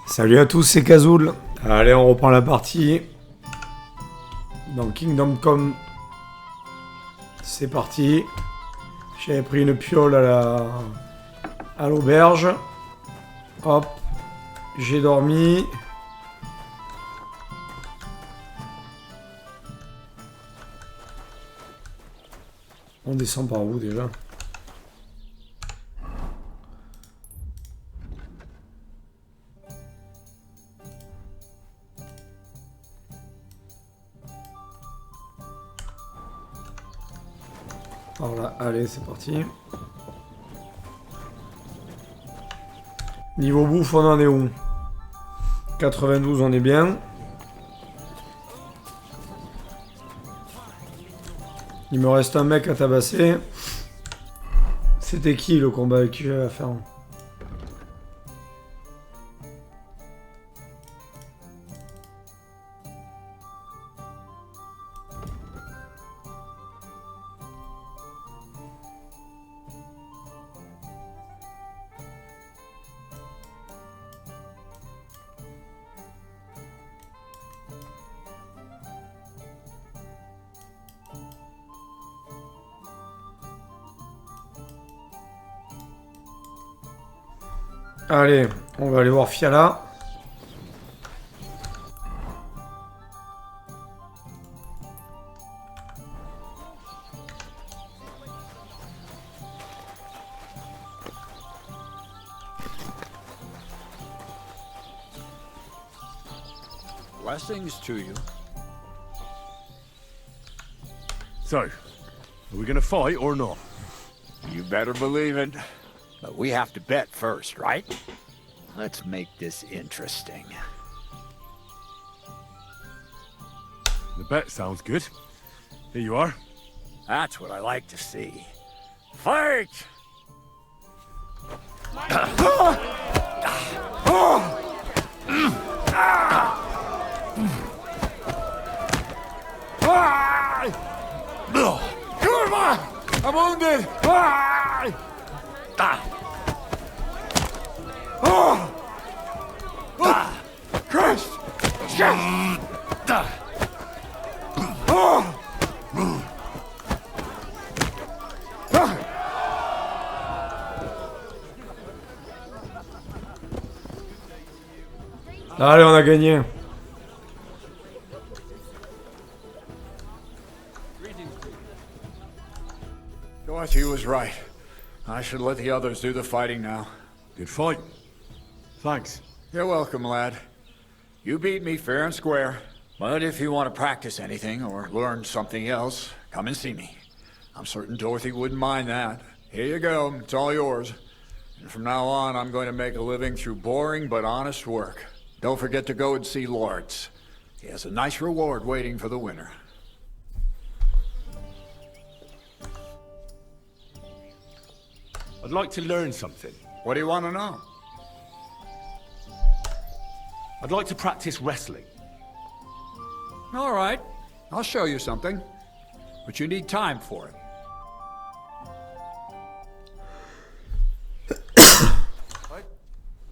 Salut à tous, c'est Kazoul. Allez, on reprend la partie. Dans Kingdom Come. C'est parti. J'avais pris une piole à l'auberge. Hop. J'ai dormi. On descend par où déjà ? Voilà, allez, c'est parti. Niveau bouffe, on en est où ? 92, on est bien. Il me reste un mec à tabasser. C'était qui le combat avec qui j'avais à faire ? Allez, on va aller voir Fiala. Blessings to you. So, are we gonna fight or not? You better believe it. But we have to bet first, right? Let's make this interesting. The bet sounds good. Here you are. That's what I like to see. Fight! I'm wounded! Christ! Allez, on a gagné. Dorothy was right. I should let the others do the fighting now. Good fight. Thanks. You're welcome, lad. You beat me fair and square. But if you want to practice anything or learn something else, come and see me. I'm certain Dorothy wouldn't mind that. Here you go. It's all yours. And from now on, I'm going to make a living through boring but honest work. Don't forget to go and see Lawrence. He has a nice reward waiting for the winner. I'd like to learn something. What do you want to know? I'd like to practice wrestling. All right. I'll show you something. But you need time for it.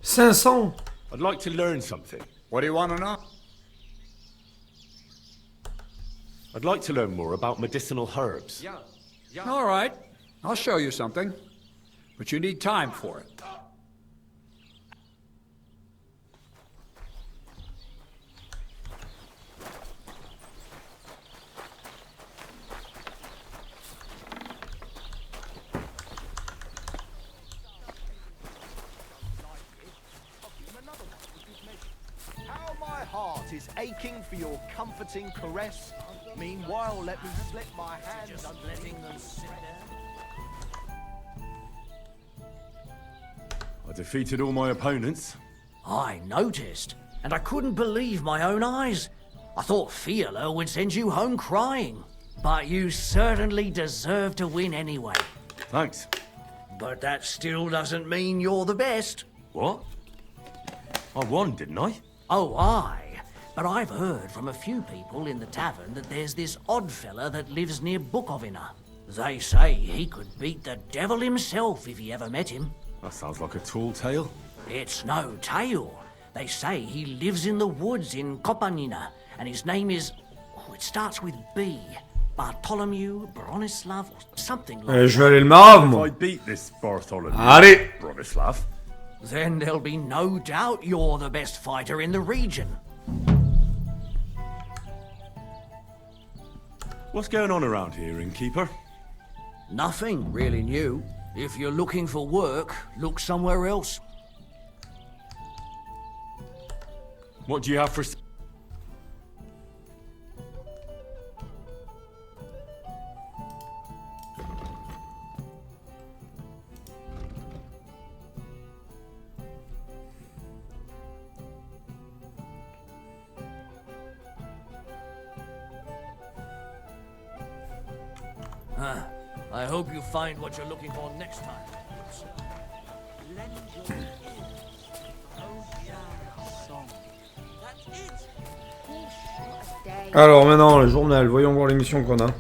500. I'd like to learn something. What do you want to know? I'd like to learn more about medicinal herbs. All right. I'll show you something. But you need time for it. How my heart is aching for your comforting caress. Meanwhile, let me slip my hands under letting them sit there. I defeated all my opponents. I noticed, and I couldn't believe my own eyes. I thought Fiala would send you home crying. But you certainly deserve to win anyway. Thanks. But that still doesn't mean you're the best. What? I won, didn't I? Oh, aye. But I've heard from a few people in the tavern that there's this odd fella that lives near Bukovina. They say he could beat the devil himself if he ever met him. That sounds like a tall tale. It's no tale, They say he lives in the woods in Kopanina, and his name is... Oh, it starts with B. Bartholomew, Bronislav, or something like Je vais aller le marave, If moi. I beat this Bartholomew, Allez. Bronislav, Then there'll be no doubt you're the best fighter in the region. what's going on around here, innkeeper? Nothing really new. If you're looking for work, look somewhere else. What do you have for... I hope you find what you're looking for next time. Alors maintenant, le journal. Voyons voir les missions qu'on a.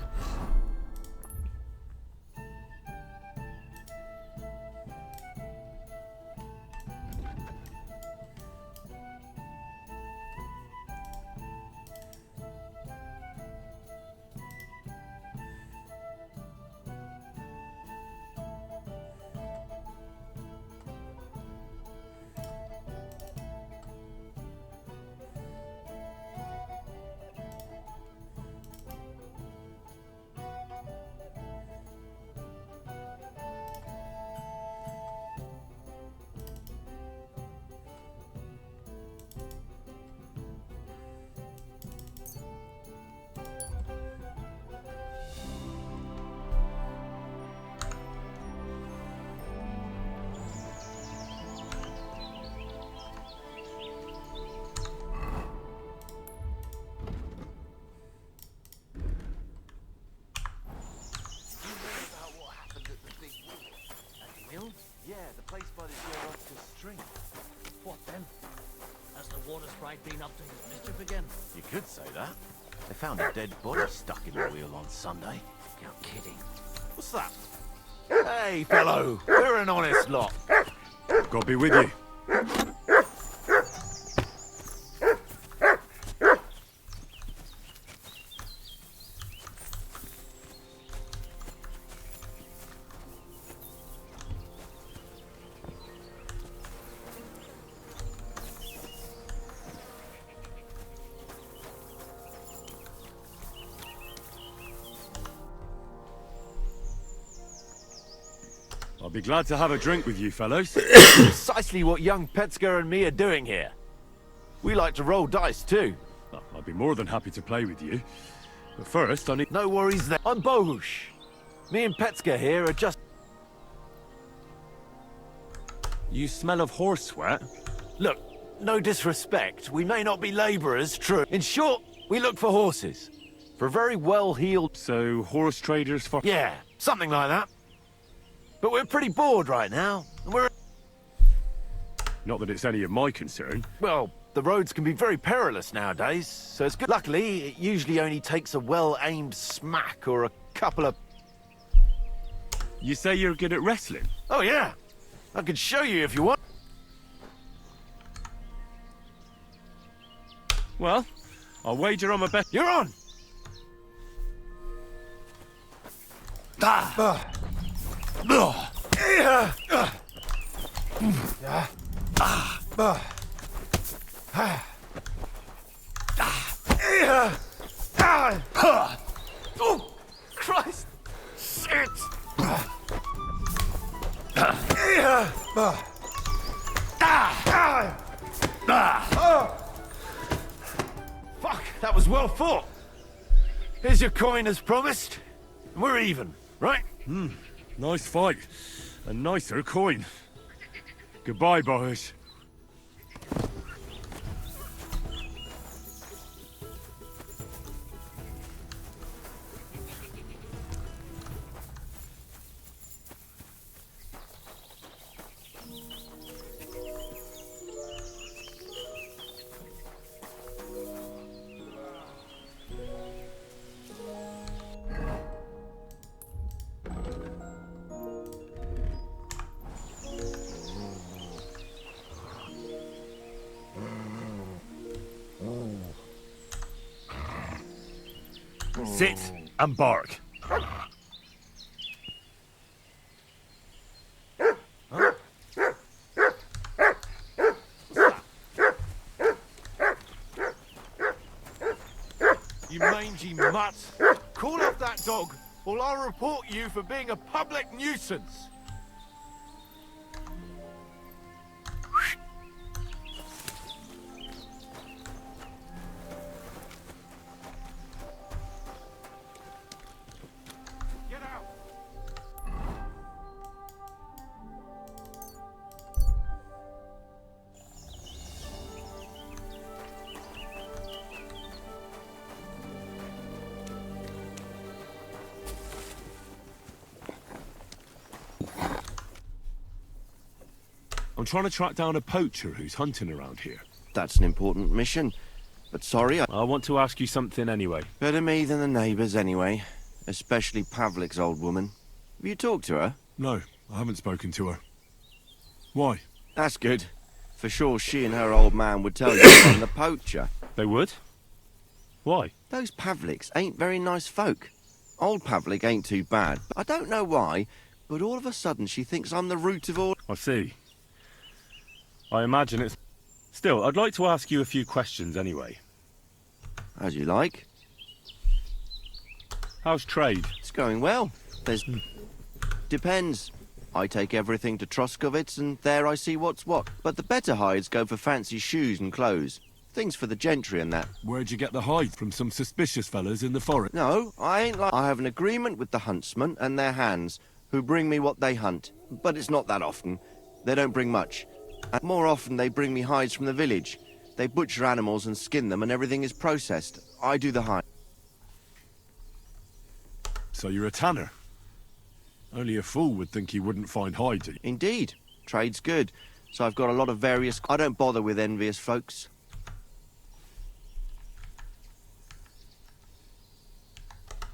Yeah, the place by the Opus stream. What then? Has the water sprite been up to his mischief again? You could say that. They found a dead body stuck in the wheel on Sunday. You're kidding. What's that? Hey, fellow, we're an honest lot. God be with you. I'll be glad to have a drink with you fellows. Precisely what young Petska and me are doing here. We like to roll dice too. Oh, I'll be more than happy to play with you. But first, I need... No worries there. I'm Bohush. Me and Petska here are just... You smell of horse sweat? Look, no disrespect. We may not be labourers, true. In short, we look for horses. For a very well-heeled... So, horse traders for... Yeah, something like that. But we're pretty bored right now. And we're... Not that it's any of my concern. Well, the roads can be very perilous nowadays, so it's good. Luckily, it usually only takes a well-aimed smack or a couple of... You say you're good at wrestling? Oh, yeah. I could show you if you want. Well, I'll wager on my best... You're on! Oh, Christ! Shit! Fuck, that was well fought. Here's your coin as promised. We're even, right? Nice fight. A nicer coin. Goodbye, boys. Sit and bark. You mangy mutt! Call off that dog, or I'll report you for being a public nuisance! Get out! I'm trying to track down a poacher who's hunting around here. That's an important mission. But sorry, I want to ask you something anyway. better me than the neighbours anyway. Especially Pavlik's old woman. Have you talked to her? No, I haven't spoken to her. Why? That's good. For sure she and her old man would tell you I'm the poacher. They would? Why? Those Pavliks ain't very nice folk. Old Pavlik ain't too bad. I don't know why, but all of a sudden she thinks I'm the root of all... I see. I imagine it's... Still, I'd like to ask you a few questions anyway. As you like. How's trade? It's going well. There's... Depends. I take everything to Troskovitz and there I see what's what. But the better hides go for fancy shoes and clothes. Things for the gentry and that. Where'd you get the hide? From some suspicious fellas in the forest? No, I ain't like... I have an agreement with the huntsmen and their hands, who bring me what they hunt. But it's not that often. They don't bring much. And more often they bring me hides from the village. They butcher animals and skin them and everything is processed. I do the hide. So you're a tanner? Only a fool would think he wouldn't find hides. Indeed. Trade's good. So I've got a lot of various... I don't bother with envious folks.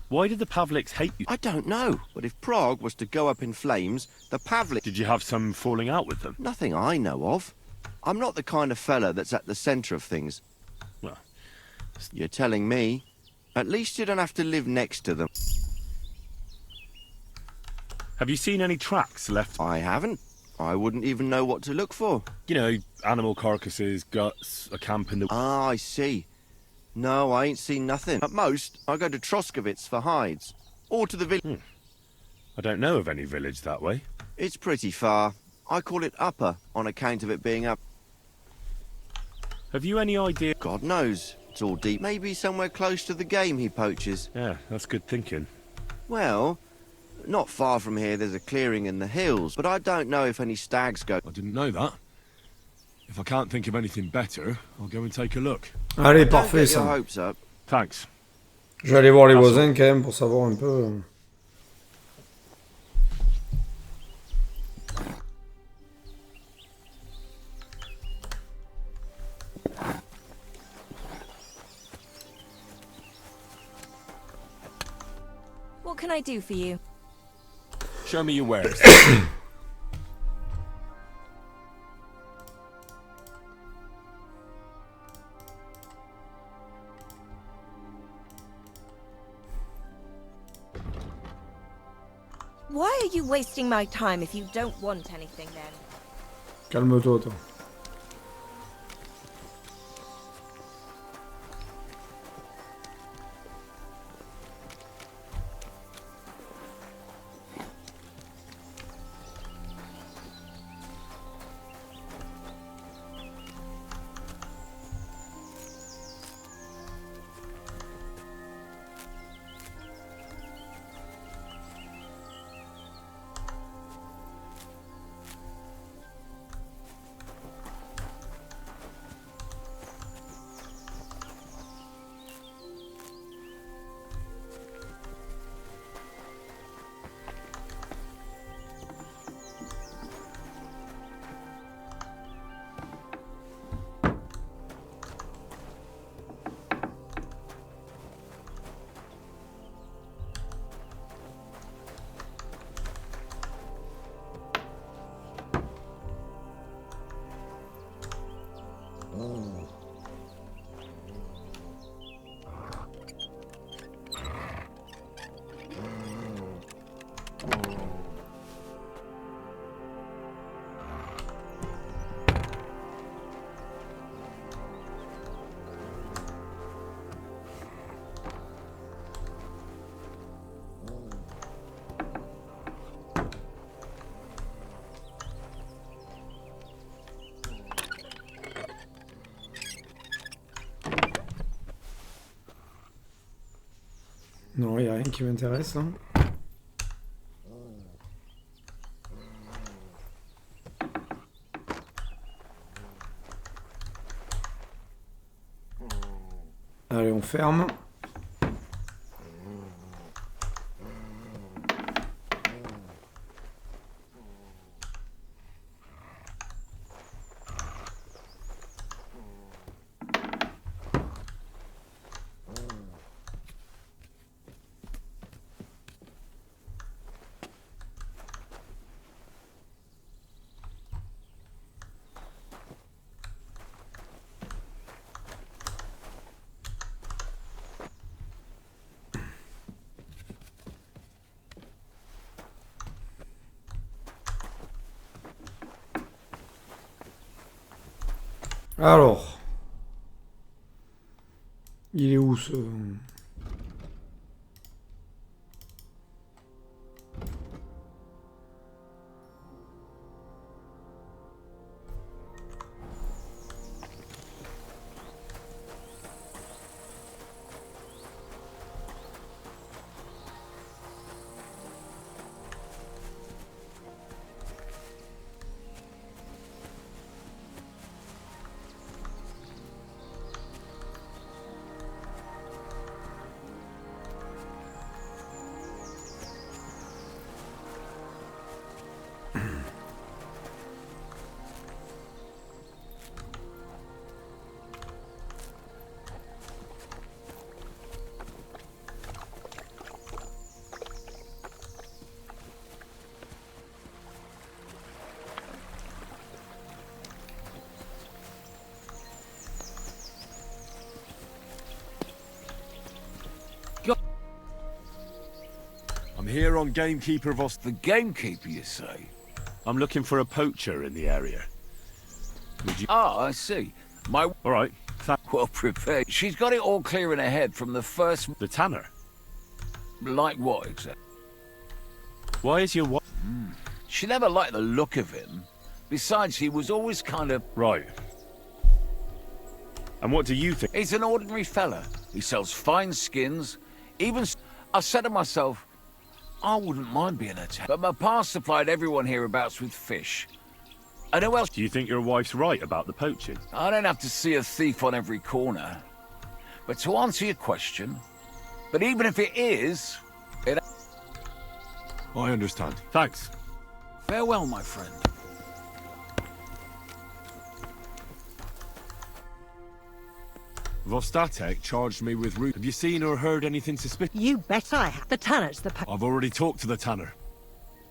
Why did the Pavliks hate you? I don't know. But if Prague was to go up in flames, the Pavlik... Did you have some falling out with them? Nothing I know of. I'm not the kind of fella that's at the centre of things. Well... You're telling me. At least you don't have to live next to them. Have you seen any tracks left? I haven't. I wouldn't even know what to look for. You know, animal carcasses, guts, a camp in the... Ah, I see. No, I ain't seen nothing. At most, I go to Troskovitz for hides. Or to the village. I don't know of any village that way. It's pretty far. I call it Upper, on account of it being up. Have you any idea? God knows. It's all deep. Maybe somewhere close to the game he poaches. Yeah, that's good thinking. Well, not far from here there's a clearing in the hills, but I don't know if any stags go. I didn't know that. If I can't think of anything better, I'll go and take a look. Allez, Don't parfait get your ça. hopes up. Thanks. Je vais aller voir les voisins quand même pour savoir un peu. What can I do for you? Show me your wares. Why are you wasting my time if you don't want anything then? Calme-toi, toi. rien qui m'intéresse. Hein. Allez, on ferme. Alors, il est où ce... I'm here on Gamekeeper of The gamekeeper, you say? I'm looking for a poacher in the area. Would you... Ah, I see. My... All right. Well prepared. She's got it all clear in her head from the first... The tanner? Like what, exactly? Why is your wife... She never liked the look of him. Besides, he was always kind of... Right. And what do you think? He's an ordinary fella. He sells fine skins. Even... I said to myself, I wouldn't mind being a tanner. But my past supplied everyone hereabouts with fish. And who else? Do you think your wife's right about the poaching? I don't have to see a thief on every corner. But to answer your question, but even if it is, it... I understand. Thanks. Farewell, my friend. Vostatek charged me with root. Have you seen or heard anything suspicious? You bet I have. The tanner's the I've already talked to the tanner.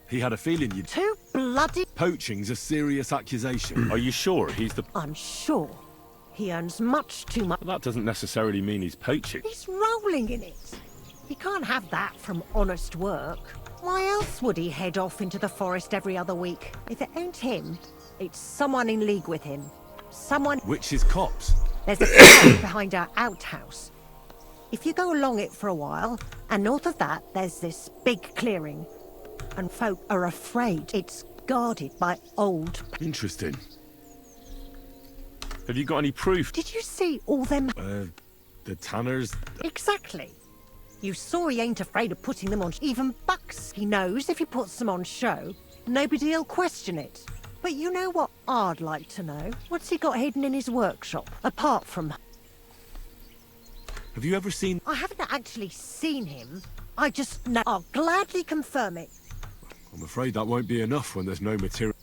He had a feeling you'd... Too bloody... Poaching's a serious accusation. Are you sure he's the... I'm sure. He earns much too much. Well, that doesn't necessarily mean he's poaching. He's rolling in it. He can't have that from honest work. Why else would he head off into the forest every other week? If it ain't him, it's someone in league with him. Someone... Which is cops. There's a path behind our outhouse. If you go along it for a while, and north of that, there's this big clearing. And folk are afraid it's guarded by old... Interesting. Have you got any proof? Did you see all them... The tanners... Exactly. You saw he ain't afraid of putting them on... Even Bucks, he knows if he puts them on show, nobody'll question it. But you know what I'd like to know? What's he got hidden in his workshop, apart from... Have you ever seen... I haven't actually seen him. I just know... I'll gladly confirm it. I'm afraid that won't be enough when there's no material.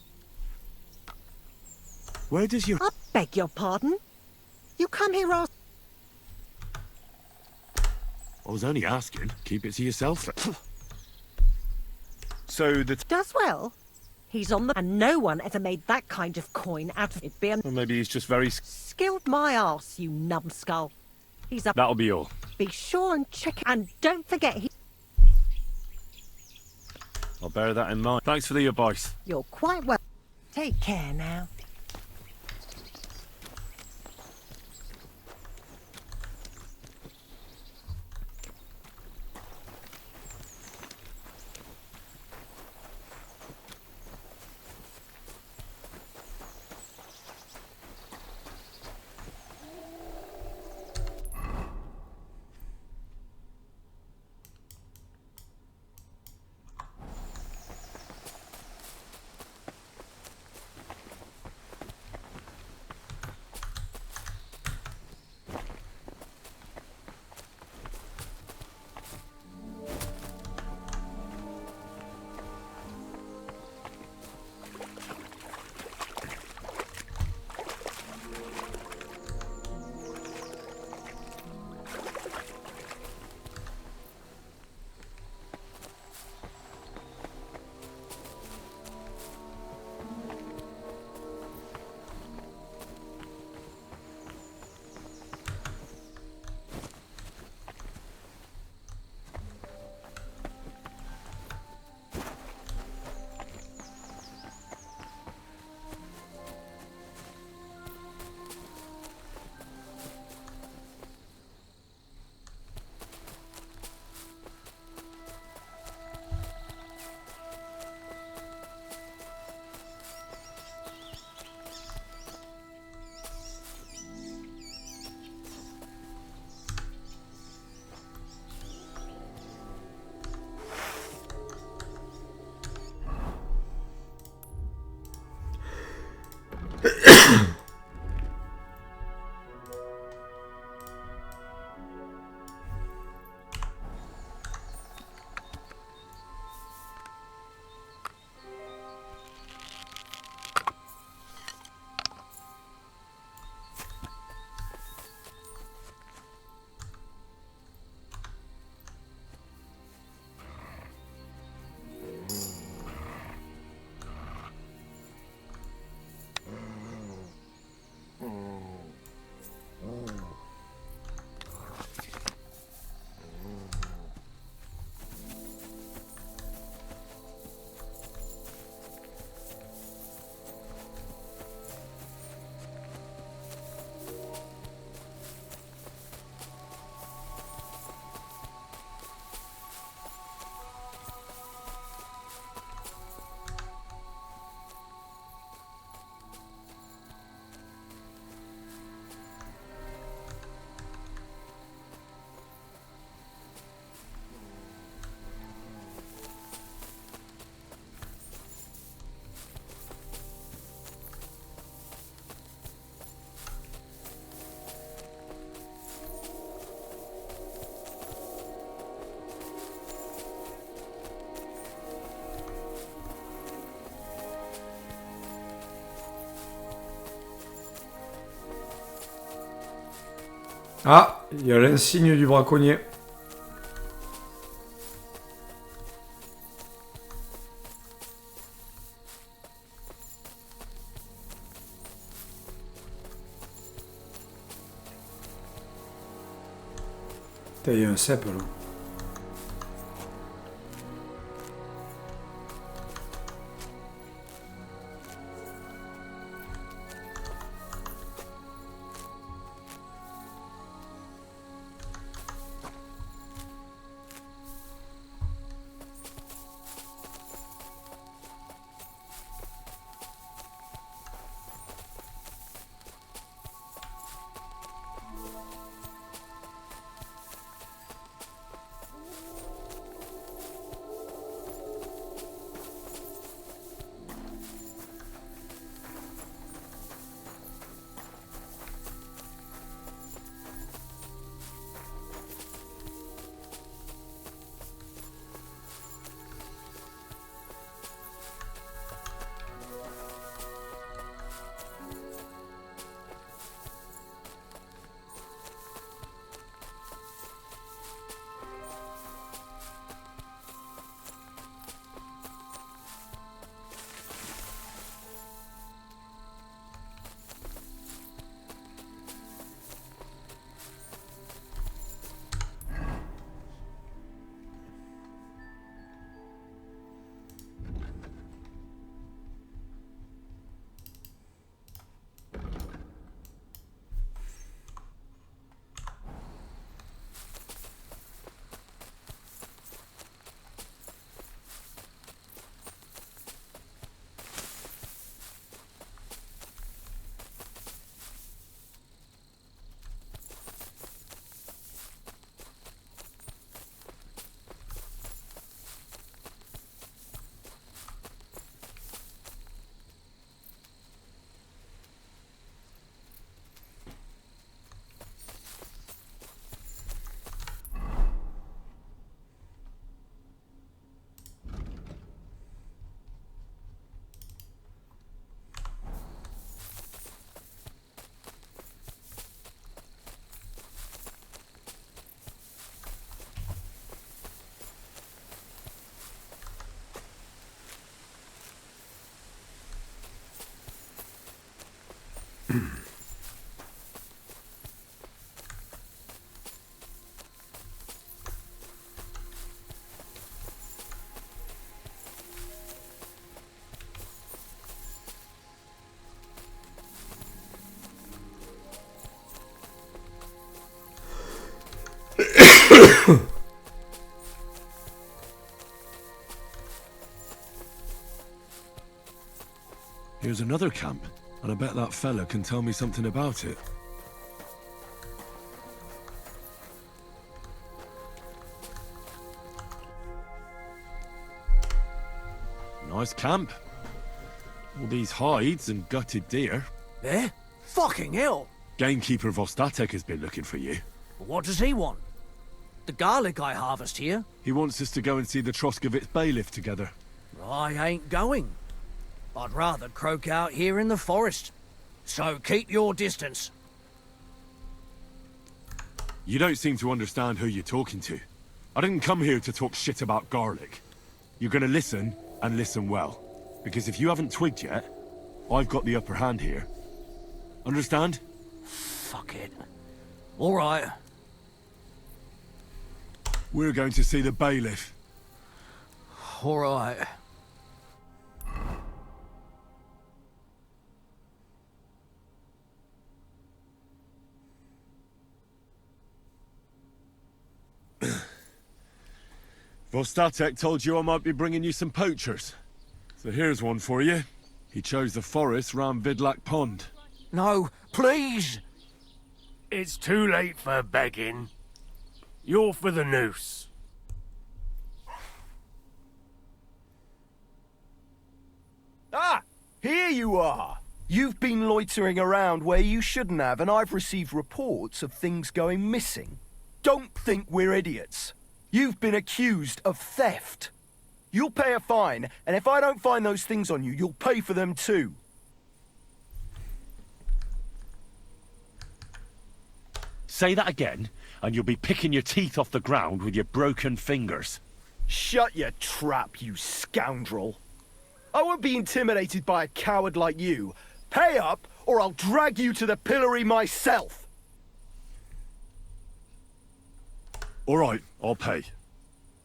Where does your... I beg your pardon? You come here ask... I was only asking. Keep it to yourself. So the... Does well. He's on the... And no one ever made that kind of coin out of it being... Well, maybe he's just very... Skilled my arse, you numbskull. He's up... That'll be all. Be sure and check it. And don't forget he... I'll bear that in mind. Thanks for the advice. You're quite well. Take care now. Ah, il y a l'insigne du braconnier. Putain, il y a un cep là. Here's another camp, and I bet that fella can tell me something about it. Nice camp. All these hides and gutted deer. Eh? Fucking hell! Gamekeeper Vostatek has been looking for you. What does he want? The garlic I harvest here? He wants us to go and see the Troskovitz bailiff together. I ain't going. I'd rather croak out here in the forest. So keep your distance. You don't seem to understand who you're talking to. I didn't come here to talk shit about garlic. You're gonna listen, and listen well. Because if you haven't twigged yet, I've got the upper hand here. Understand? Fuck it. All right. We're going to see the bailiff. All right. Vostatek told you I might be bringing you some poachers. So here's one for you. He chose the forest round Vidlak Pond. No, please! It's too late for begging. You're for the noose. Ah! Here you are! You've been loitering around where you shouldn't have, and I've received reports of things going missing. Don't think we're idiots. You've been accused of theft. You'll pay a fine, and if I don't find those things on you, you'll pay for them too. Say that again, and you'll be picking your teeth off the ground with your broken fingers. Shut your trap, you scoundrel. I won't be intimidated by a coward like you. Pay up, or I'll drag you to the pillory myself. All right, I'll pay.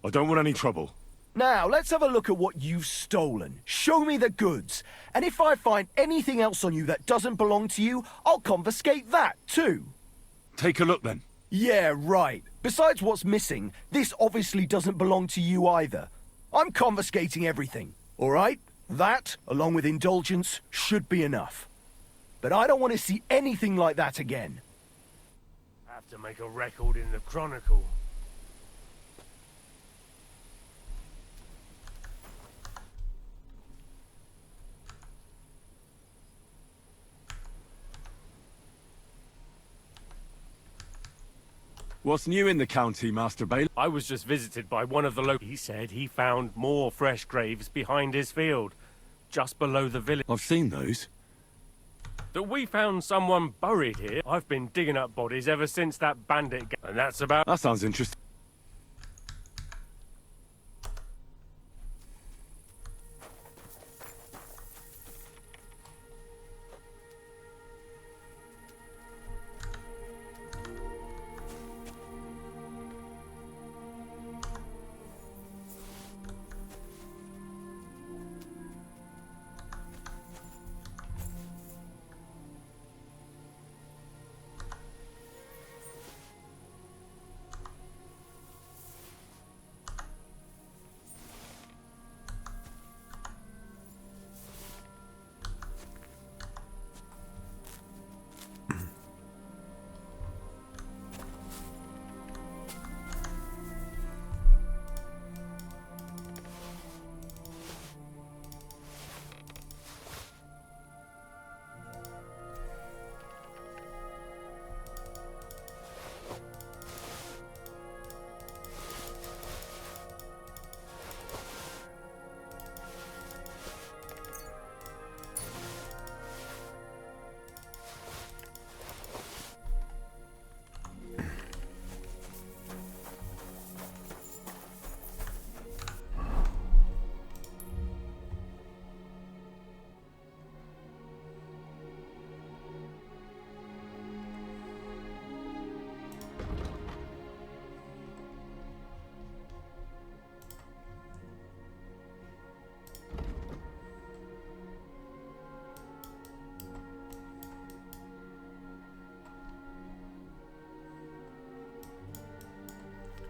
I don't want any trouble. Now, let's have a look at what you've stolen. Show me the goods. And if I find anything else on you that doesn't belong to you, I'll confiscate that too. Take a look then. Yeah, right. Besides what's missing, this obviously doesn't belong to you either. I'm confiscating everything, all right? That, along with indulgence, should be enough. But I don't want to see anything like that again. Have to make a record in the Chronicle. What's new in the county, Master Bailey? I was just visited by one of the locals. He said he found more fresh graves behind his field, just below the village. I've seen those. That we found someone buried here. I've been digging up bodies ever since that bandit and that's about... That sounds interesting.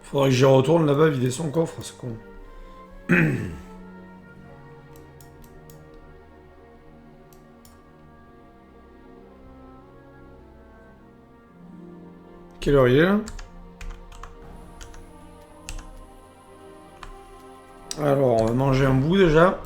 Faudrait que j'y retourne là-bas vider son coffre, c'est con. Quelle heure il est là? Alors, on va manger un bout déjà.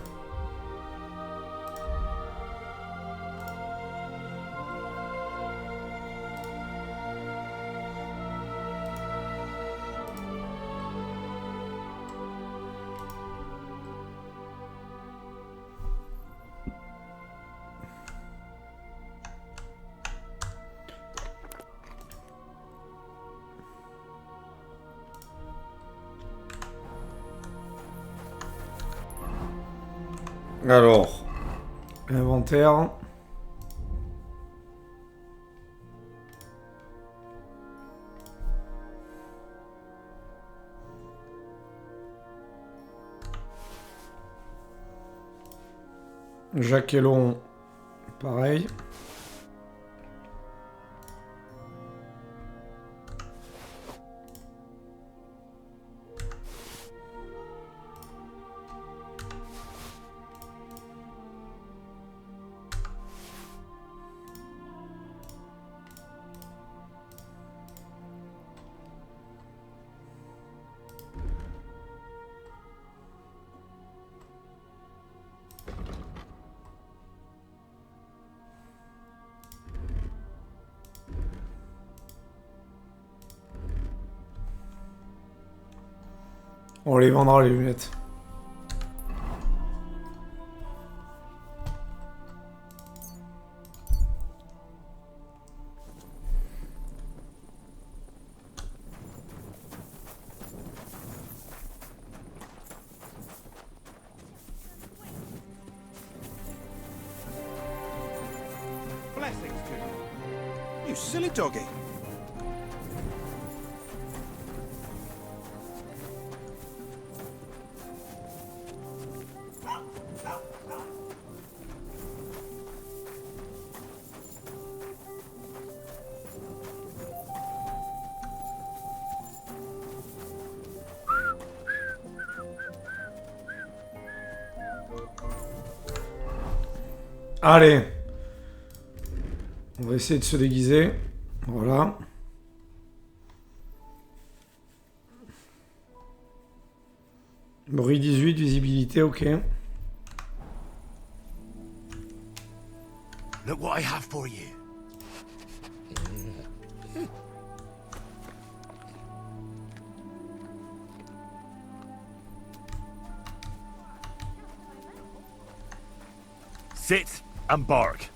Alors, inventaire. Jaquelon, pareil. On les vendra les lunettes. silly doggy. Allez. On va essayer de se déguiser. Voilà. Bruit 18, visibilité, ok. Look what I have for you. Sit and bark.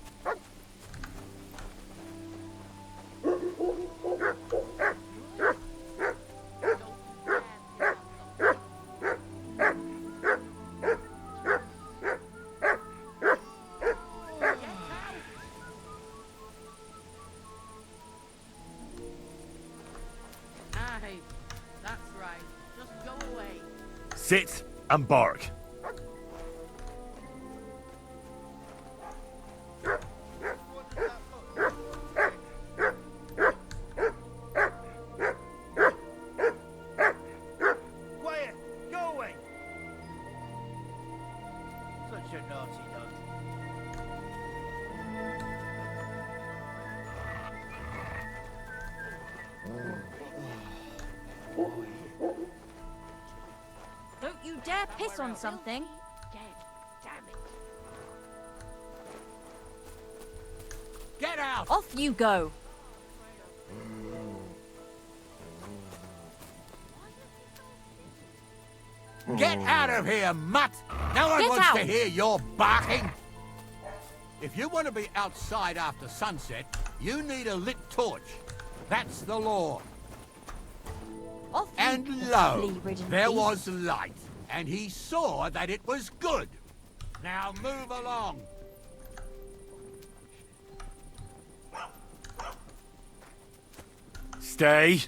That's right. Just go away. Sit and bark. Quiet! Go away! Such a naughty dog. Don't you dare piss on something. Get out! Off you go. Get out of here, mutt! No one Get wants out. to hear your barking. If you want to be outside after sunset, you need a lit torch. That's the law. Off you And lo, flea-ridden there beast. was light, and he saw that it was good. Now move along. Stay.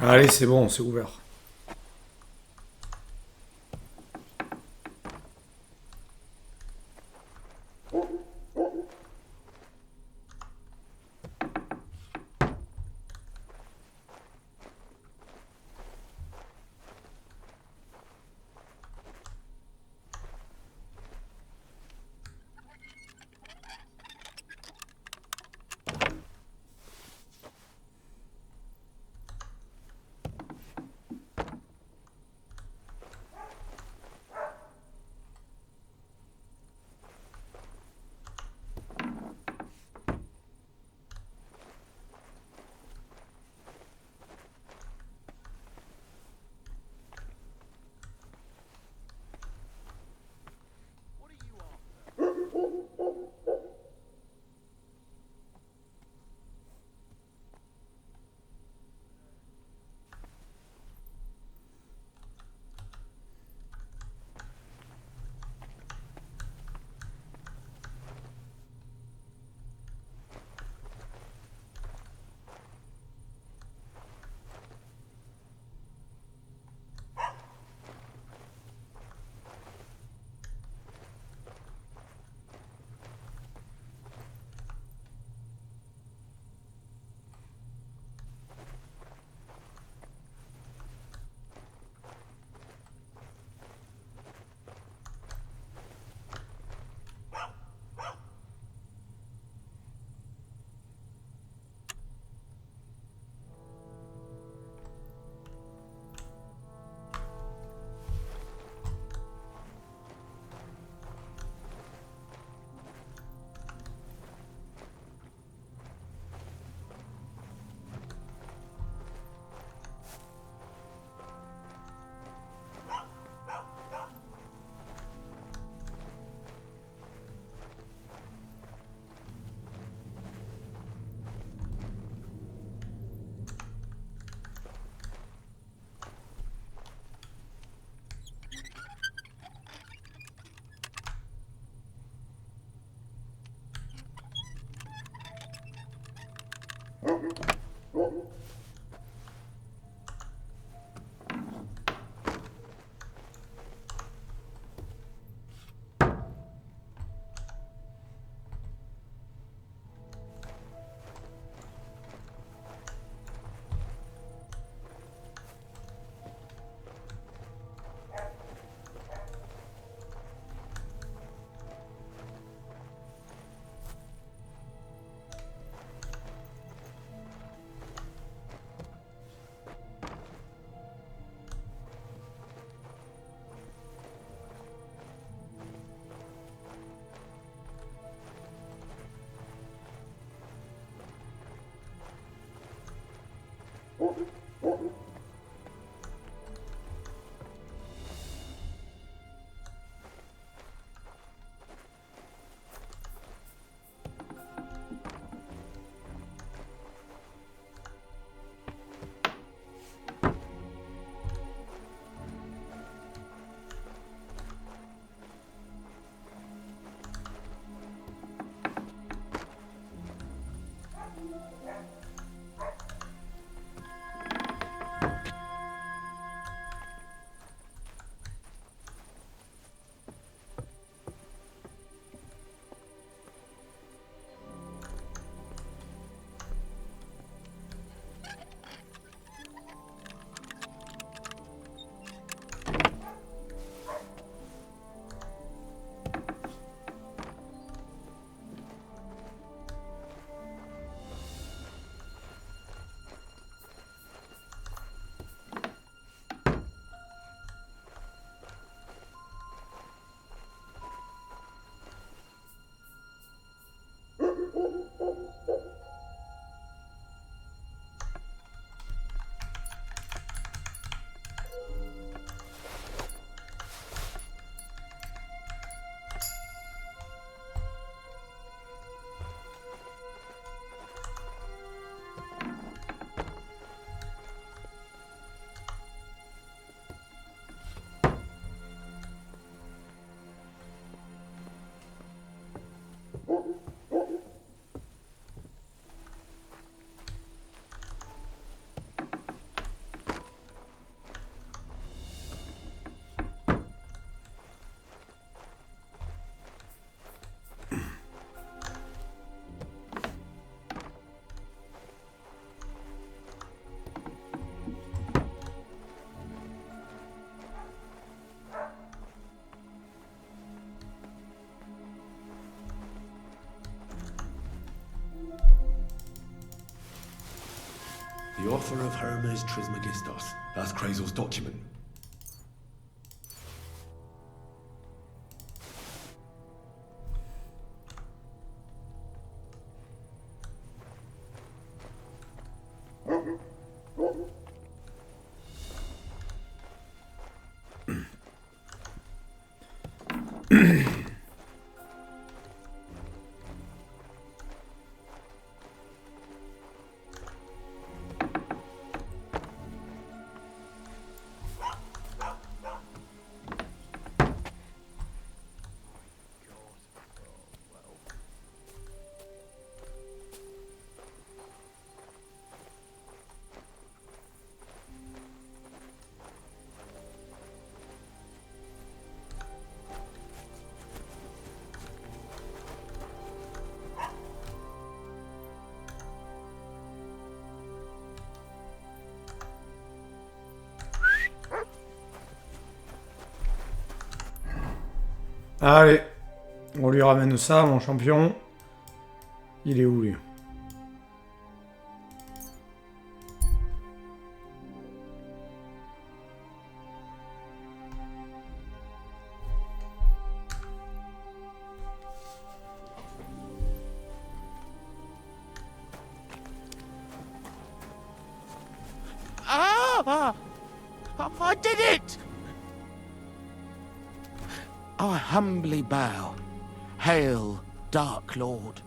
Allez, c'est bon, c'est ouvert. The offer of Hermes Trismegistos. That's Krazel's document. Allez, on lui ramène ça, mon champion. Il est où, lui? Ah! I did it! I humbly bow. Hail, Dark Lord.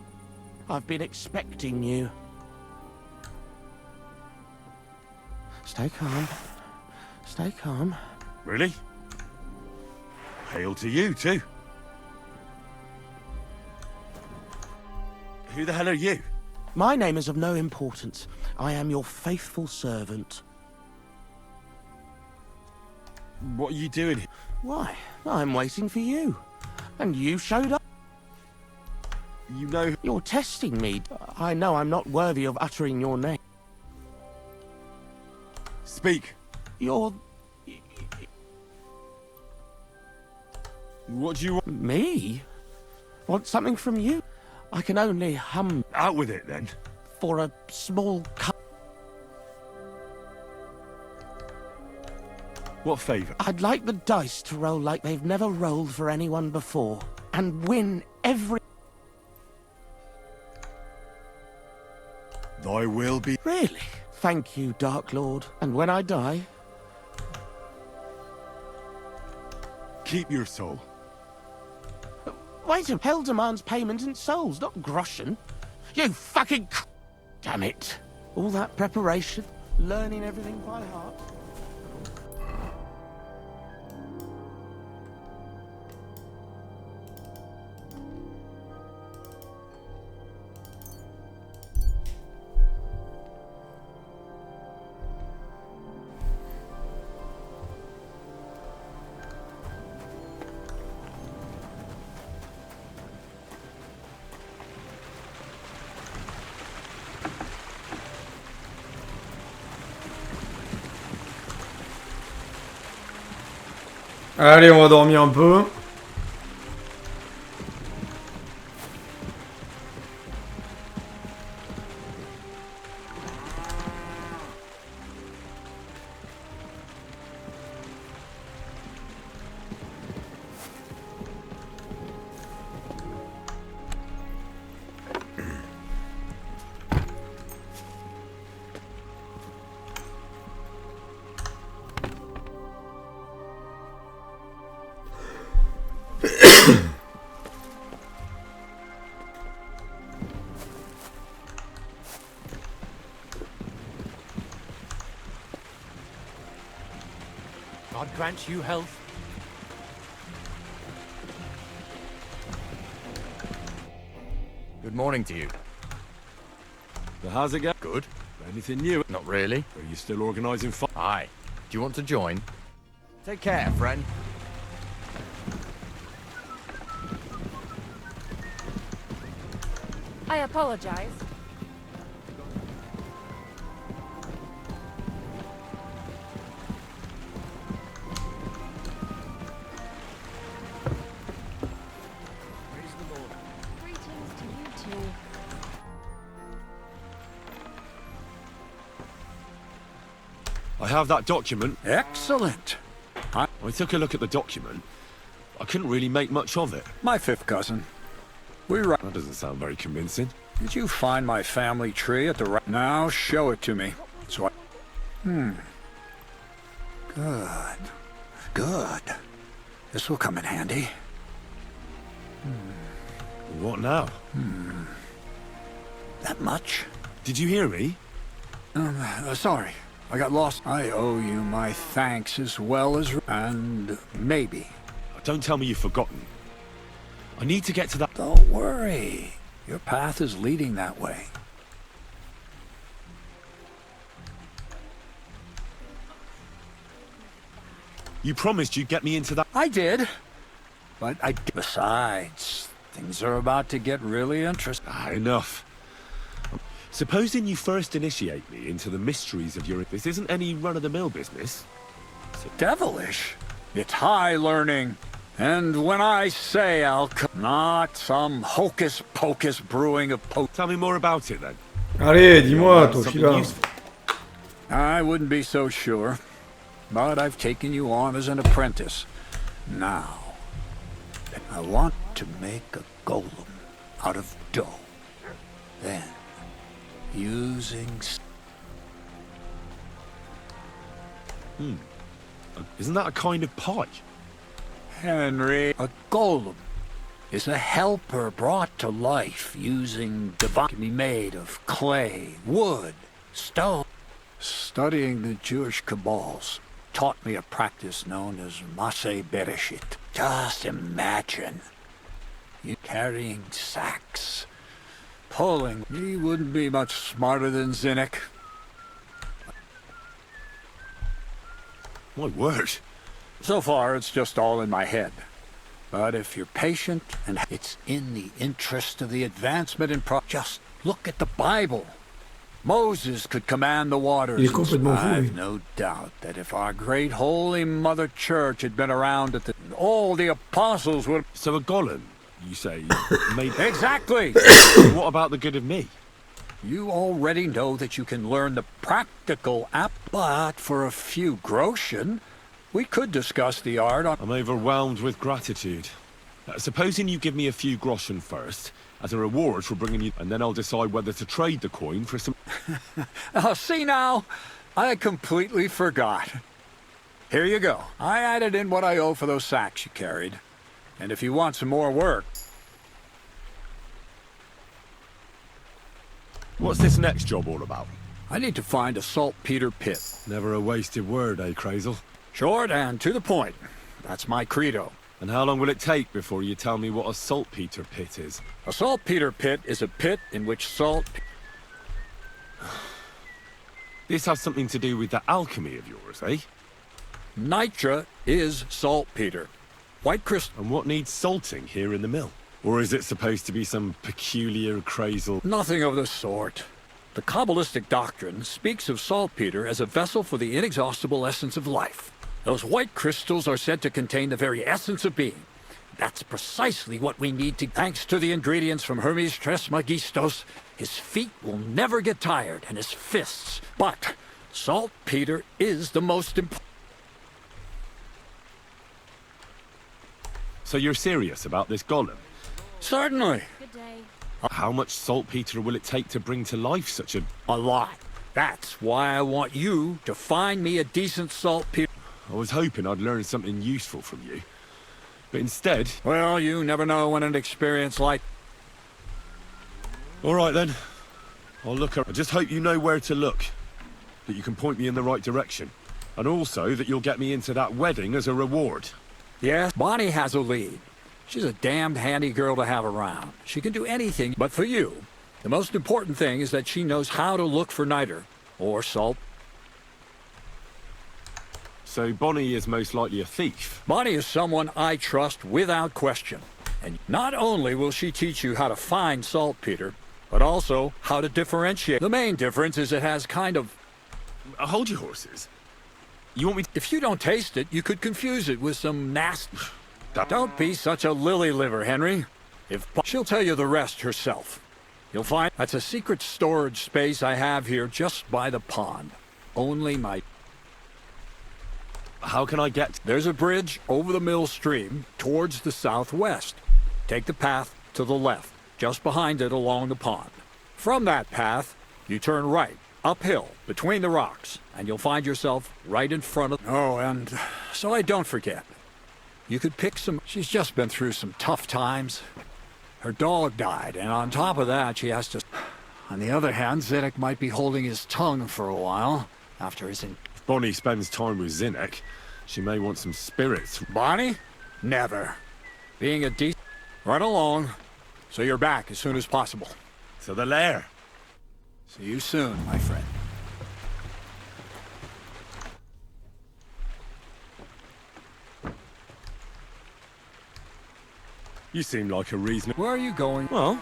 I've been expecting you. Stay calm. Stay calm. Really? Hail to you, too. Who the hell are you? My name is of no importance. I am your faithful servant. What are you doing here? Why? I'm waiting for you. And you showed up. You know... You're testing me. I know I'm not worthy of uttering your name. Speak. You're... What do you want? Me? Want something from you? I can only Out with it, then. for a small cup. What favour? I'd like the dice to roll like they've never rolled for anyone before. And win every... Thy will be... Really? Thank you, Dark Lord. And when I die... Keep your soul. Wait a... Hell demands payment in souls, not groschen. You fucking... Damn it. All that preparation, learning everything by heart. Allez, on va dormir un peu. God grant you health. Good morning to you. So how's it going? Good. Anything new? Not really. Are you still organising fun? Aye. Do you want to join? Take care, friend. I apologize. Greetings to you too. I have that document. Excellent. I took a look at the document. I couldn't really make much of it. My fifth cousin. That doesn't sound very convincing. Did you find my family tree at the right... Now show it to me. So I... Good. Good. This will come in handy. What now? That much? Did you hear me? Sorry. I got lost. I owe you my thanks as well as... And maybe. Don't tell me you've forgotten. I need to get to that... Don't worry. Your path is leading that way. You promised you'd get me into that... I did. But I... Besides, things are about to get really interesting. Enough. Supposing you first initiate me into the mysteries of your... This isn't any run-of-the-mill business. Devilish. It's high learning. And when I say I'll come, not some hocus-pocus brewing of Tell me more about it, then. Allez, dis-moi, toi, celui-là. I wouldn't be so sure. But I've taken you on as an apprentice. Now, I want to make a golem out of dough. Then, using... Isn't that a kind of pie? Henry, a golem is a helper brought to life using divine... Can be made of clay, wood, stone. Studying the Jewish Kabbals taught me a practice known as Maseh Bereshit. Just imagine you carrying sacks pulling. He wouldn't be much smarter than Zinnik. My word. So far, it's just all in my head. But if you're patient, and it's in the interest of the advancement in just look at the Bible. Moses could command the waters. Il est complètement fou, I've lui. no doubt that if our great holy Mother Church had been around at the... all the apostles would... So a golem, you say, made... Exactly! What about the good of me? You already know that you can learn the practical app, but for a few groschen, we could discuss the art on... I'm overwhelmed with gratitude. Supposing you give me a few groschen first, as a reward for bringing you... And then I'll decide whether to trade the coin for some... Oh, see now? I completely forgot. Here you go. I added in what I owe for those sacks you carried. And if you want some more work... What's this next job all about? I need to find a saltpeter pit. Never a wasted word, eh, Crazel? Short and to the point. That's my credo. And how long will it take before you tell me what a saltpeter pit is? A saltpeter pit is a pit in which salt... This has something to do with that alchemy of yours, eh? Nitra is saltpeter. White crystal... And what needs salting here in the mill? Or is it supposed to be some peculiar Crazel... Nothing of the sort. The Kabbalistic doctrine speaks of saltpeter as a vessel for the inexhaustible essence of life. Those white crystals are said to contain the very essence of being. That's precisely what we need to... Thanks to the ingredients from Hermes Trismegistos, his feet will never get tired, and his fists. But saltpeter is the most important... So you're serious about this golem? Certainly. Good day. How much saltpeter will it take to bring to life such a... A lot. That's why I want you to find me a decent saltpeter... I was hoping I'd learn something useful from you. But instead... Well, you never know when an experience like... All right, then. I'll look up. I just hope you know where to look. That you can point me in the right direction. And also that you'll get me into that wedding as a reward. Yes, Bonnie has a lead. She's a damned handy girl to have around. She can do anything, but for you, the most important thing is that she knows how to look for niter, or salt. So Bonnie is most likely a thief? Bonnie is someone I trust without question. And not only will she teach you how to find saltpeter, but also how to differentiate. The main difference is it has kind of... Hold your horses. You want me to... If you don't taste it, you could confuse it with some nasty... Don't be such a lily liver, Henry. She'll tell you the rest herself. You'll find that's a secret storage space I have here just by the pond. Only my... How can I get... There's a bridge over the mill stream towards the southwest. Take the path to the left, just behind it along the pond. From that path, you turn right, uphill, between the rocks, and you'll find yourself right in front of... Oh, and so I don't forget. You could pick some... She's just been through some tough times. Her dog died, and on top of that, she has to... On the other hand, Zinnik might be holding his tongue for a while, after his... If Bonnie spends time with Zinnik, she may want some spirits. Bonnie? Never. Being a decent... Right along. So you're back as soon as possible. To the lair. See you soon, my friend. You seem like a reasonable... Where are you going? Well,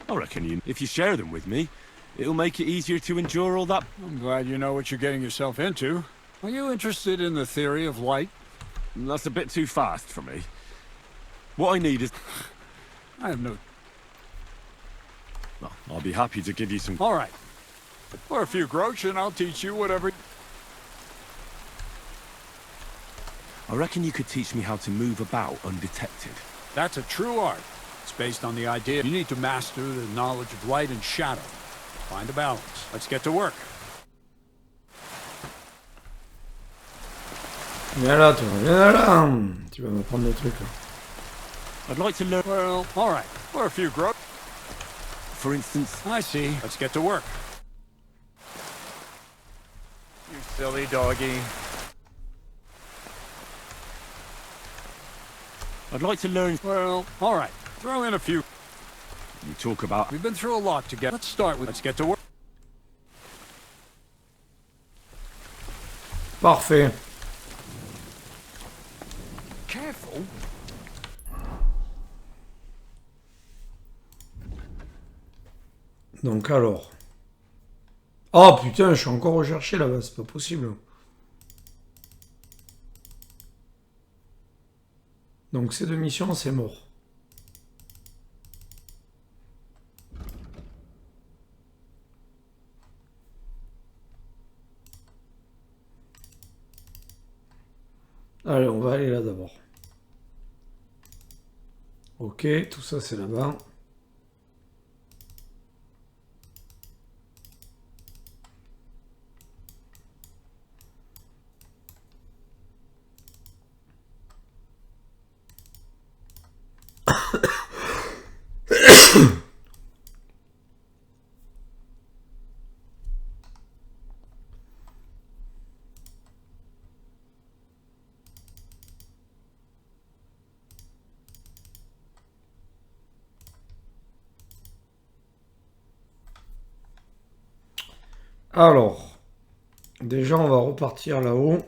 I reckon if you share them with me, it'll make it easier to endure all that... I'm glad you know what you're getting yourself into. Are you interested in the theory of light? That's a bit too fast for me. What I need is... I have no... Well, I'll be happy to give you some... All right. For a few groschen, I'll teach you whatever... I reckon you could teach me how to move about undetected. That's a true art. It's based on the idea you need to master the knowledge of light and shadow. Find a balance. Let's get to work. Viens là, toi. Viens là. Tu vas m'apprendre des trucs, là. I'd like to learn... Well, all right. For a few groschen. For instance... I see. Let's get to work. You silly doggy. I'd like to learn... Well, all right. Throw in a few... You talk about... We've been through a lot together. Let's start with... Let's get to work. Parfait. Careful. Donc alors... Oh putain, je suis encore recherché là-bas, c'est pas possible. Donc ces 2 missions, c'est mort. Allez, on va aller là d'abord. Ok, tout ça c'est là-bas. Alors, déjà on va repartir là-haut.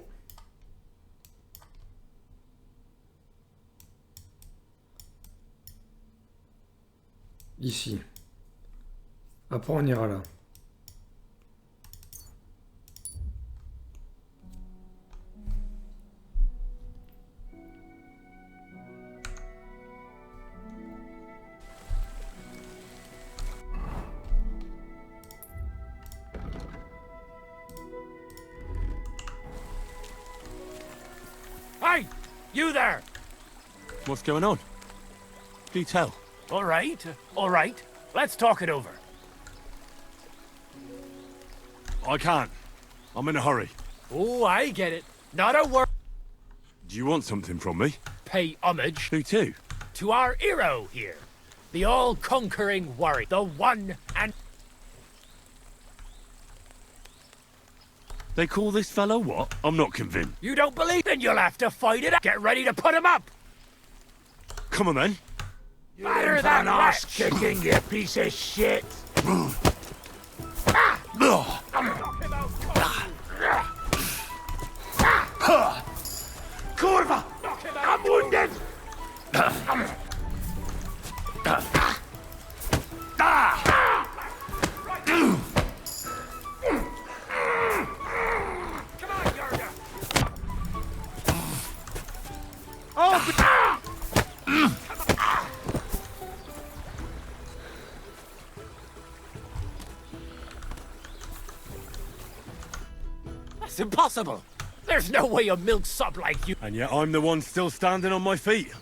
Ici. Après on ira là. Hey! You there! What's going on? Do tell. All right. Let's talk it over. I can't. I'm in a hurry. Oh, I get it. Not a word. Do you want something from me? Pay homage. Who to? To our hero here. The all-conquering warrior. The one and... They call this fellow what? I'm not convinced. You don't believe? Then you'll have to fight it out. Get ready to put him up. Come on then. Batter that ass kicking, you piece of shit. Kurva! I'm wounded! That's impossible. There's no way a milksop like you... And yet I'm the one still standing on my feet.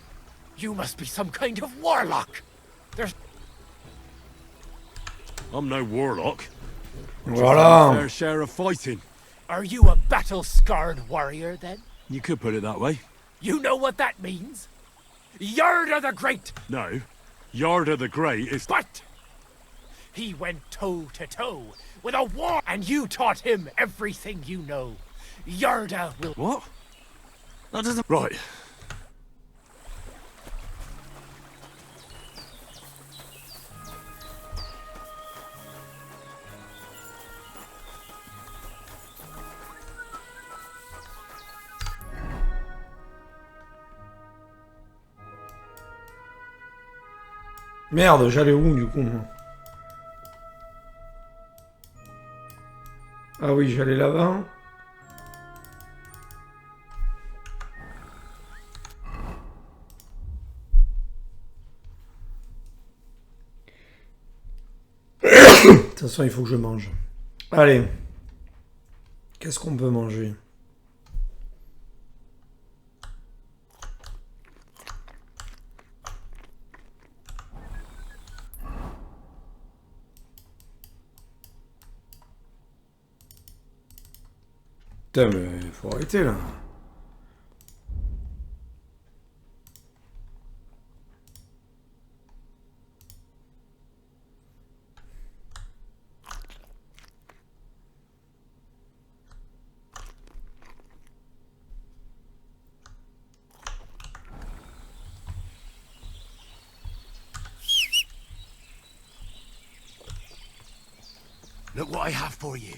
You must be some kind of warlock. There's... I'm no warlock. Voilà. Fair share of fighting. Are you a battle-scarred warrior, then? You could put it that way. You know what that means? Yarda the Great! No. Yarda the Great is... But... he went toe-to-toe with a war, and you taught him everything you know. Yarda will... What? That doesn't... Right. Merde, j'allais où du coup? Ah oui, j'allais là-bas. De toute façon, il faut que je mange. Allez. Qu'est-ce qu'on peut manger? Putain, mais il faut arrêter là. Look what I have for you.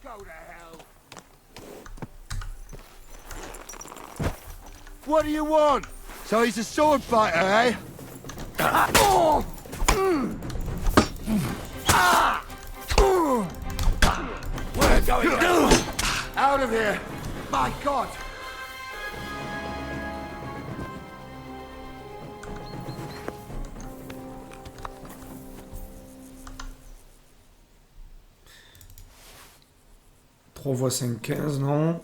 Go to hell. What do you want? So he's a sword fighter, eh? We're going down. Out of here. My God. Trois fois 5, 15, non.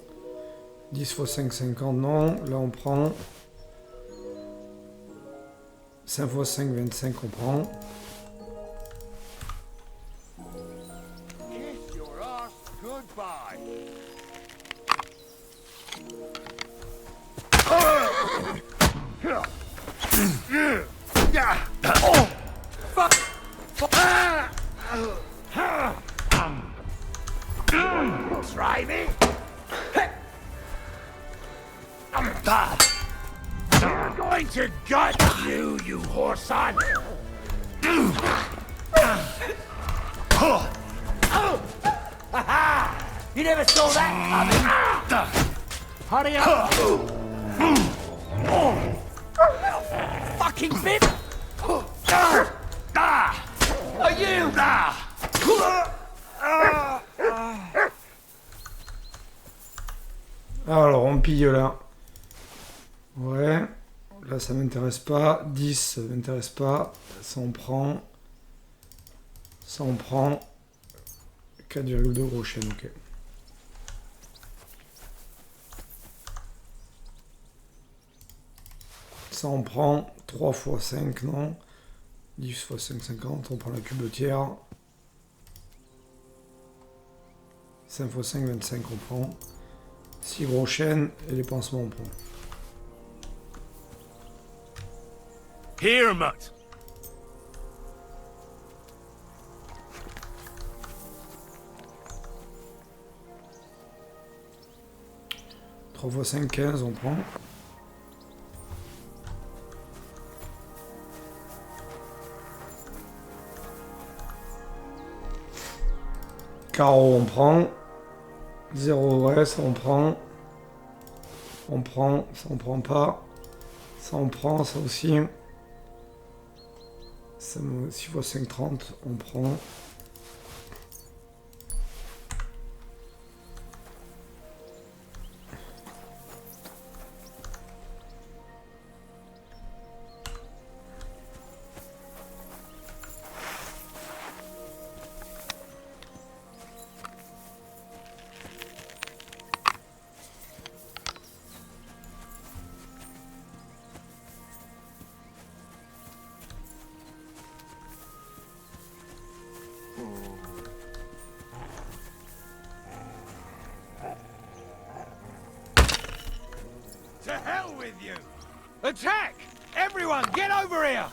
10 fois 5, 50, non. Là, on prend. 5 fois 5, 25, on prend. Kiss your ass goodbye. Try me. I'm going to gut you, you whoreson. You never saw that coming. Hurry up. Fucking bit. Are you? Alors, on pille là. Ouais. Là, ça m'intéresse pas. 10, ça m'intéresse pas. Ça, on prend. Ça, on prend. 4,2 gros chêne, ok. Ça, on prend 3 fois 5, non. 10 fois 5, 50. On prend la cubetière. 5 fois 5, 25, on prend. 6 gros chênes et les pansements, on prend. Here, mutt. 3 fois 5, 15, on prend. Carreau, on prend. 0, ouais, ça on prend. On prend, ça on prend pas. Ça on prend, ça aussi. Ça, 6 fois 5, 30, on prend. To hell with you! Attack! Everyone, get over here!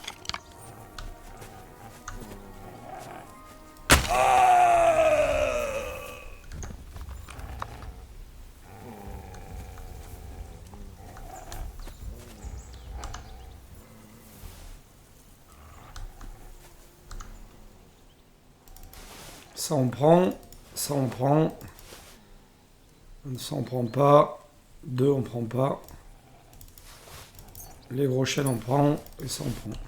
Ça on prend, ça on prend. Ça on prend pas. 2 on prend pas. Les gros chênes on prend et ça on prend.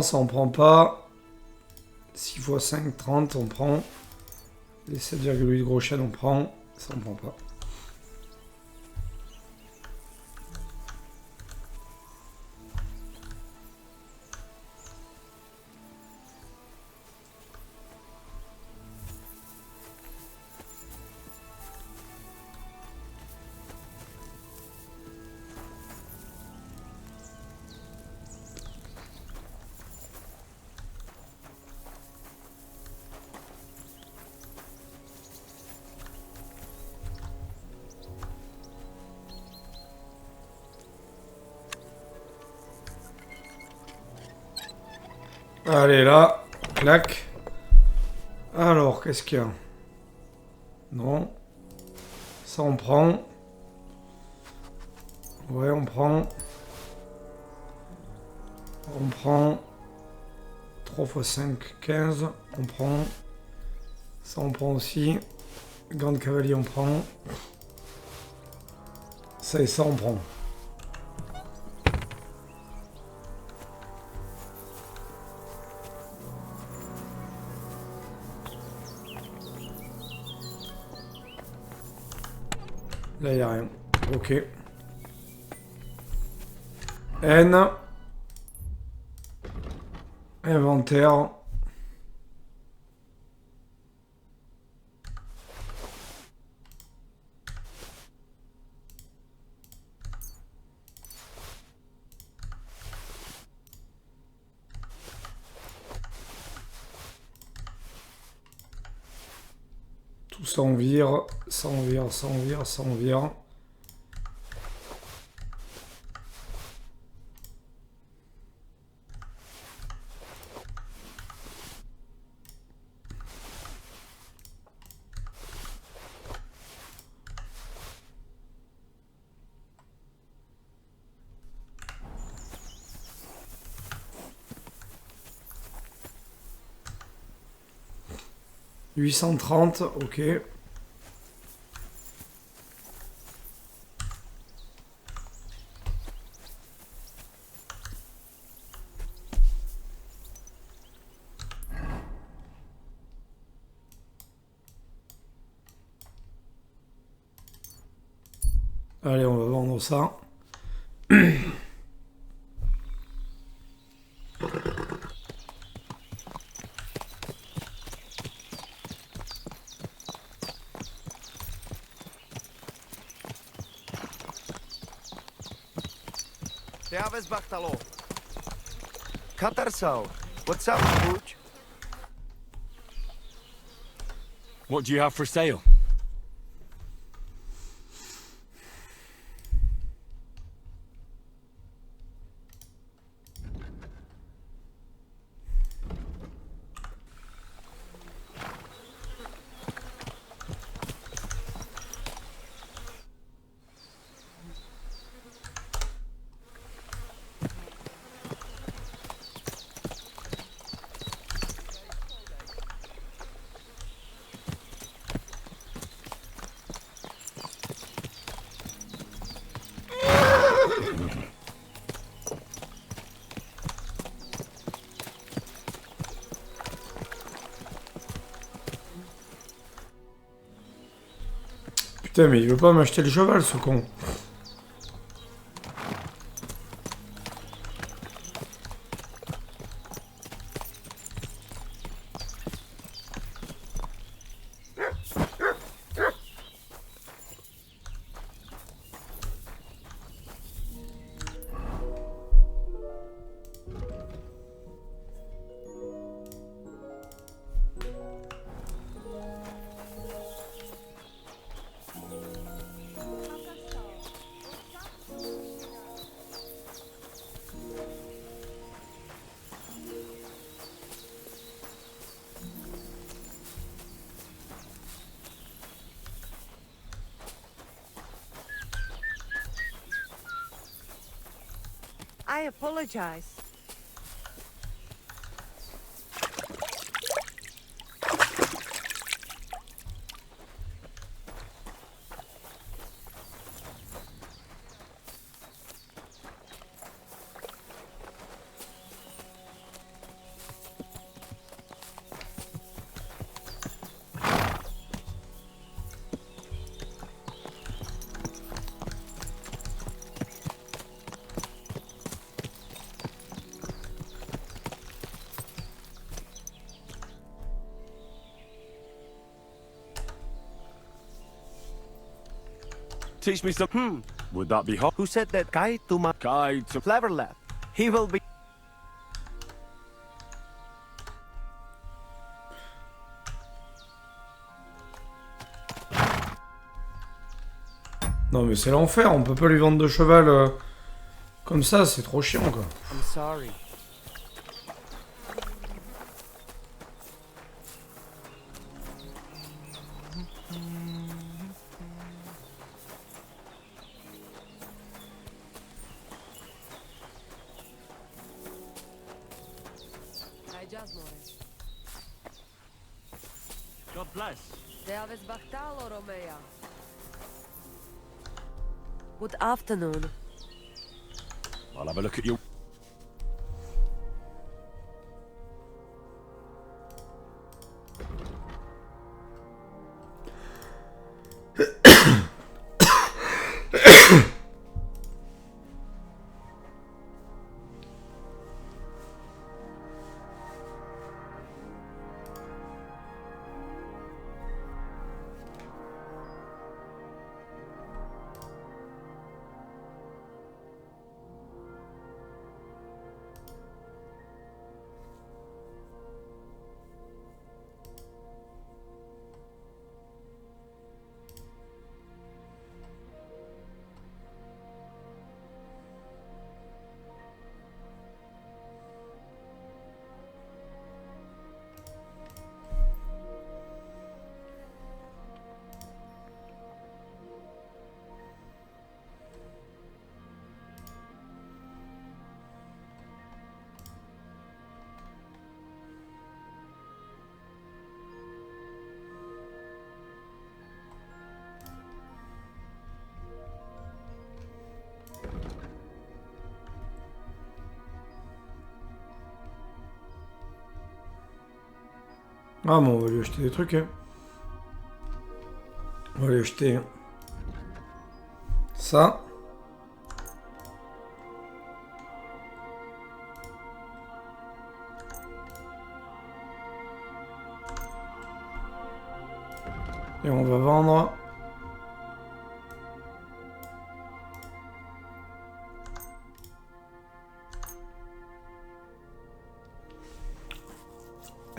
Ça on prend pas. 6 fois 5, 30, on prend. Les 7,8 gros chênes, on prend. Ça on prend pas. Allez, là. Clac. Alors, qu'est-ce qu'il y a? Non. Ça, on prend. Ouais, on prend. On prend. 3 x 5, 15. On prend. Ça, on prend aussi. Grande cavalier, on prend. Ça et ça, on prend. Là, il n'y a rien. Ok. N. Inventaire. Tout ça on vire, ça on vire, ça on vire, ça on vire. « 830, ok. Allez, on va vendre ça. What's up, Pooch? What do you have for sale? Putain, mais il veut pas m'acheter le cheval, ce con. I apologize. Teach me some. Would that be hot? Who said that guy to my Guide to clever lad? He will be. Non mais c'est l'enfer, on peut pas lui vendre de cheval comme ça, c'est trop chiant quoi. I'm sorry. God bless. Good afternoon. I'll have a look at you. Ah bon, on va lui acheter des trucs, hein. On va lui acheter ça. Et on va vendre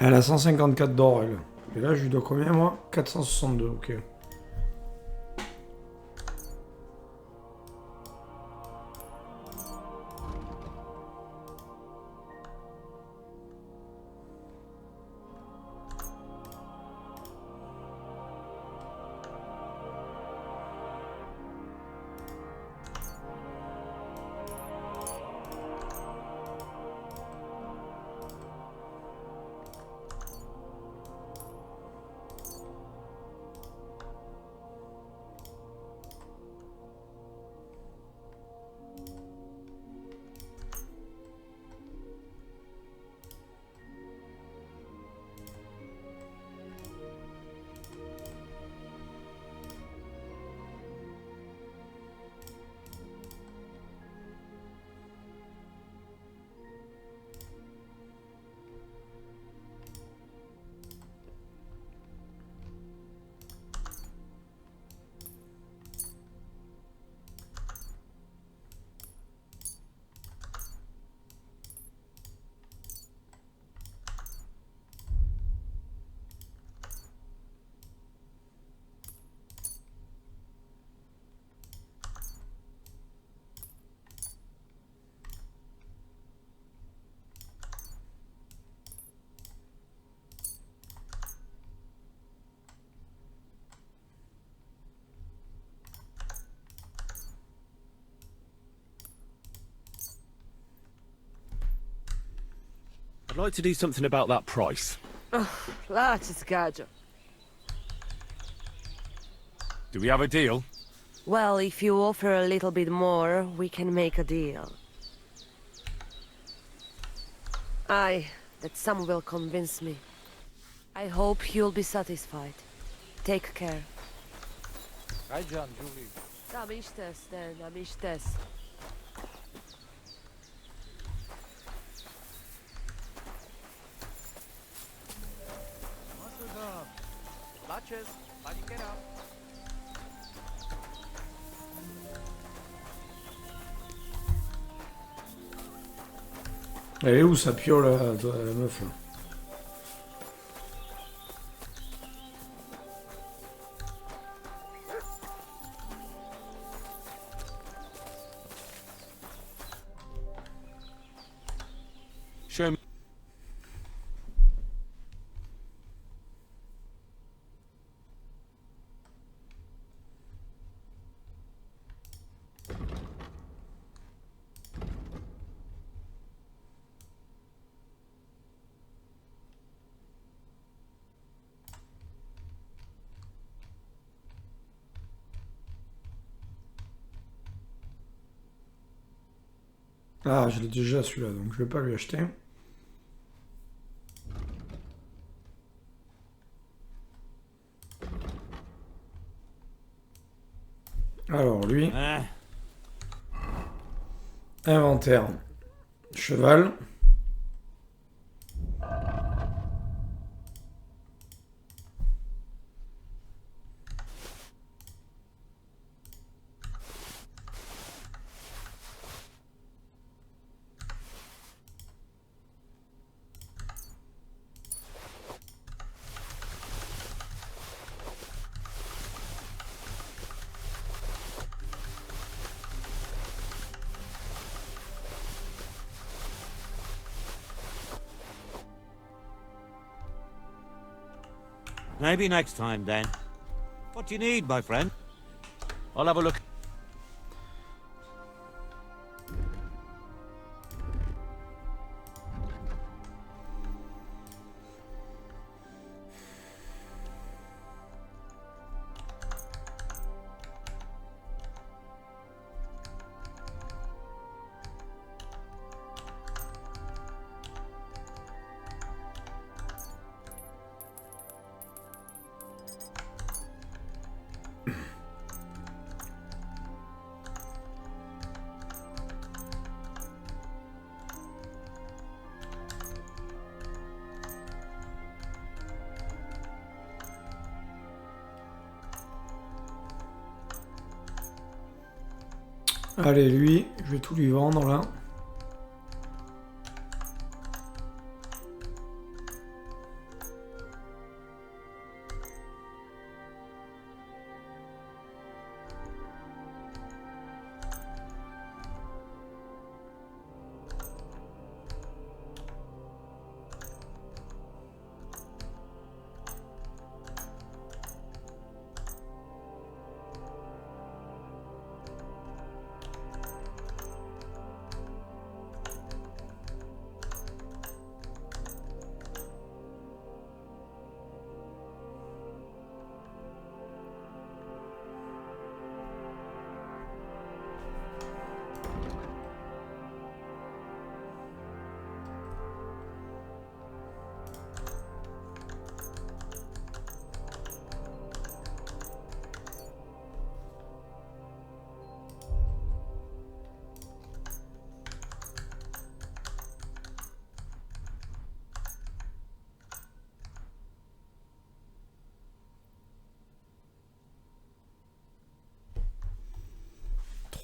elle a 154 d'or, elle. Et là, je lui dois combien, moi? 462, ok. I'd like to do something about that price. Laat gadget. Do we have a deal? Well, if you offer a little bit more, we can make a deal. Aye, that sum will convince me. I hope you'll be satisfied. Take care. Hi, John, Julie. Amistes, then, amistes. Latches, how do you get up? Elle est où sa piole, la meuf, là? Show me. Ah, je l'ai déjà celui-là, donc je vais pas lui acheter. Alors lui. Inventaire. Cheval. Maybe next time, then. What do you need, my friend? I'll have a look. Allez, lui, je vais tout lui vendre là.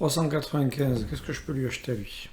« 395, qu'est-ce que je peux lui acheter à lui ?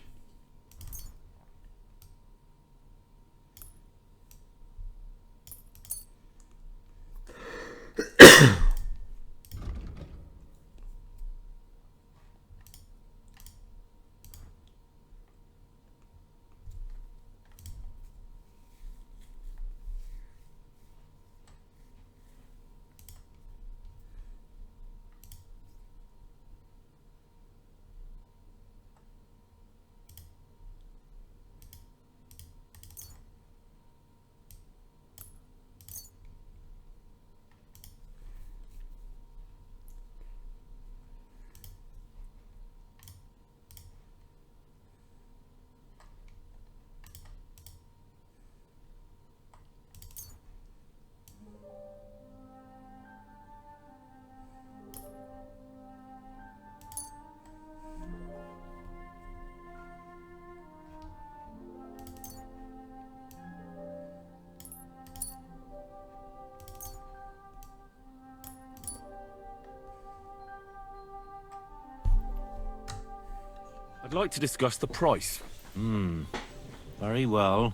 I'd like to discuss the price. Very well.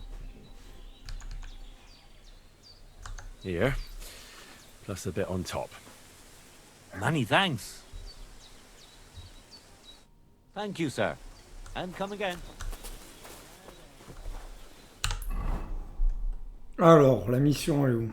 Here, plus a bit on top. Many thanks. Thank you, sir. And come again. Alors, la mission, elle est où ?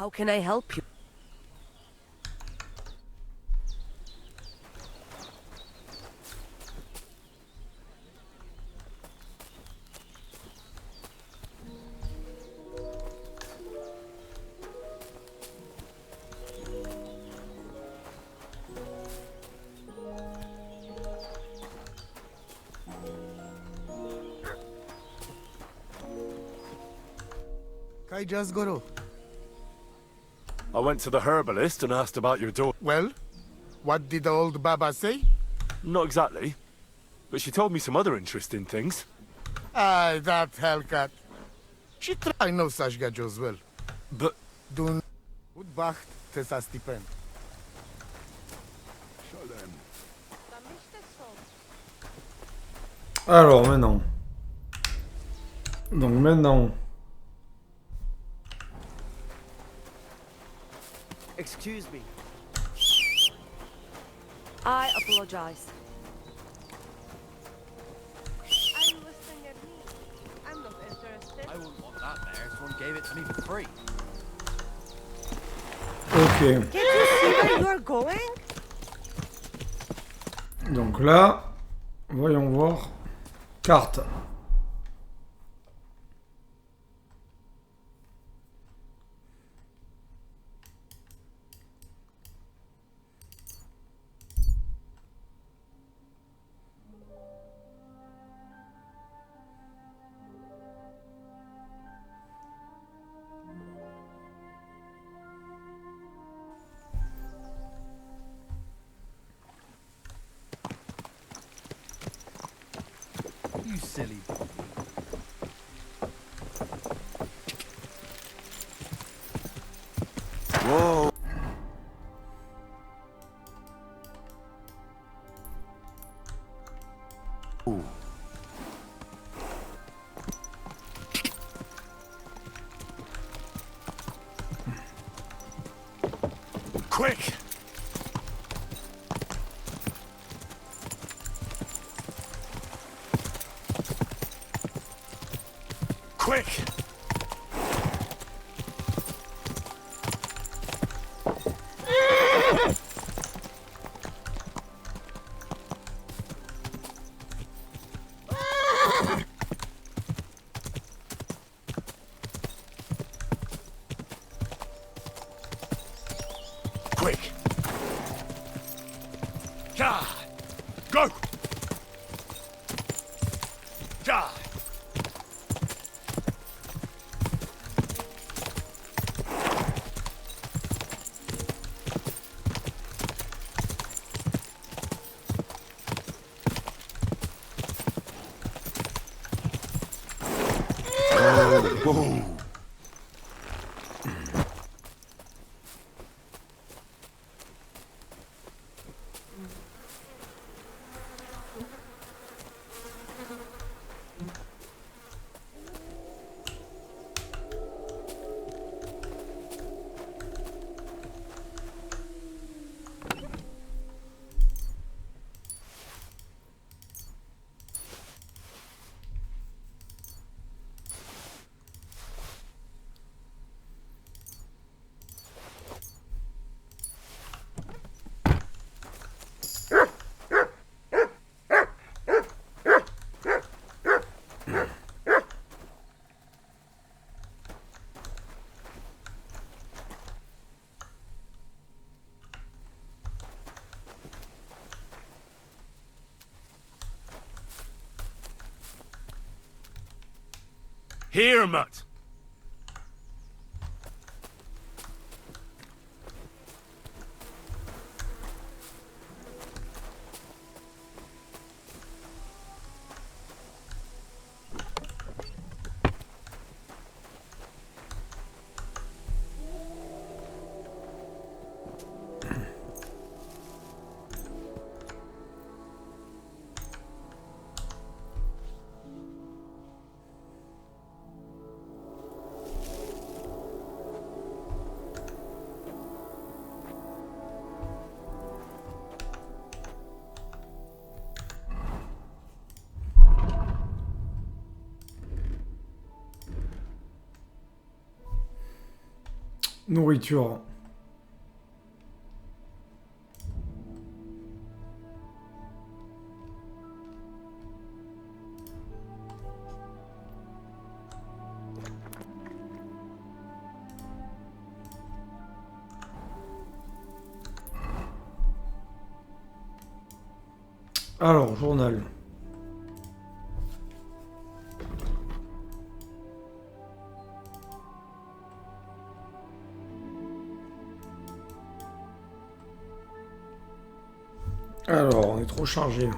How can I help you? I just Guru. I went to the herbalist and asked about your daughter. Well, what did the old Baba say? Not exactly, but she told me some other interesting things. Aye, that Hellcat. She try no such gadget as well. But... Dun... Good bacht, tesa stipen. Alors, maintenant. Donc, maintenant... Excuse me. I apologize. Are you listening at me? I'm not interested. I wouldn't want that there. Someone gave it to me for free. Ok. Can't you see where you're going? Donc là, voyons voir. Carte. You silly. Whoa. Ooh. Quick! Quick! Quick! Ja! Go! Ja! Whoa. Here, Mutt! Nourriture. Alors, journal. Alors, on est trop chargé.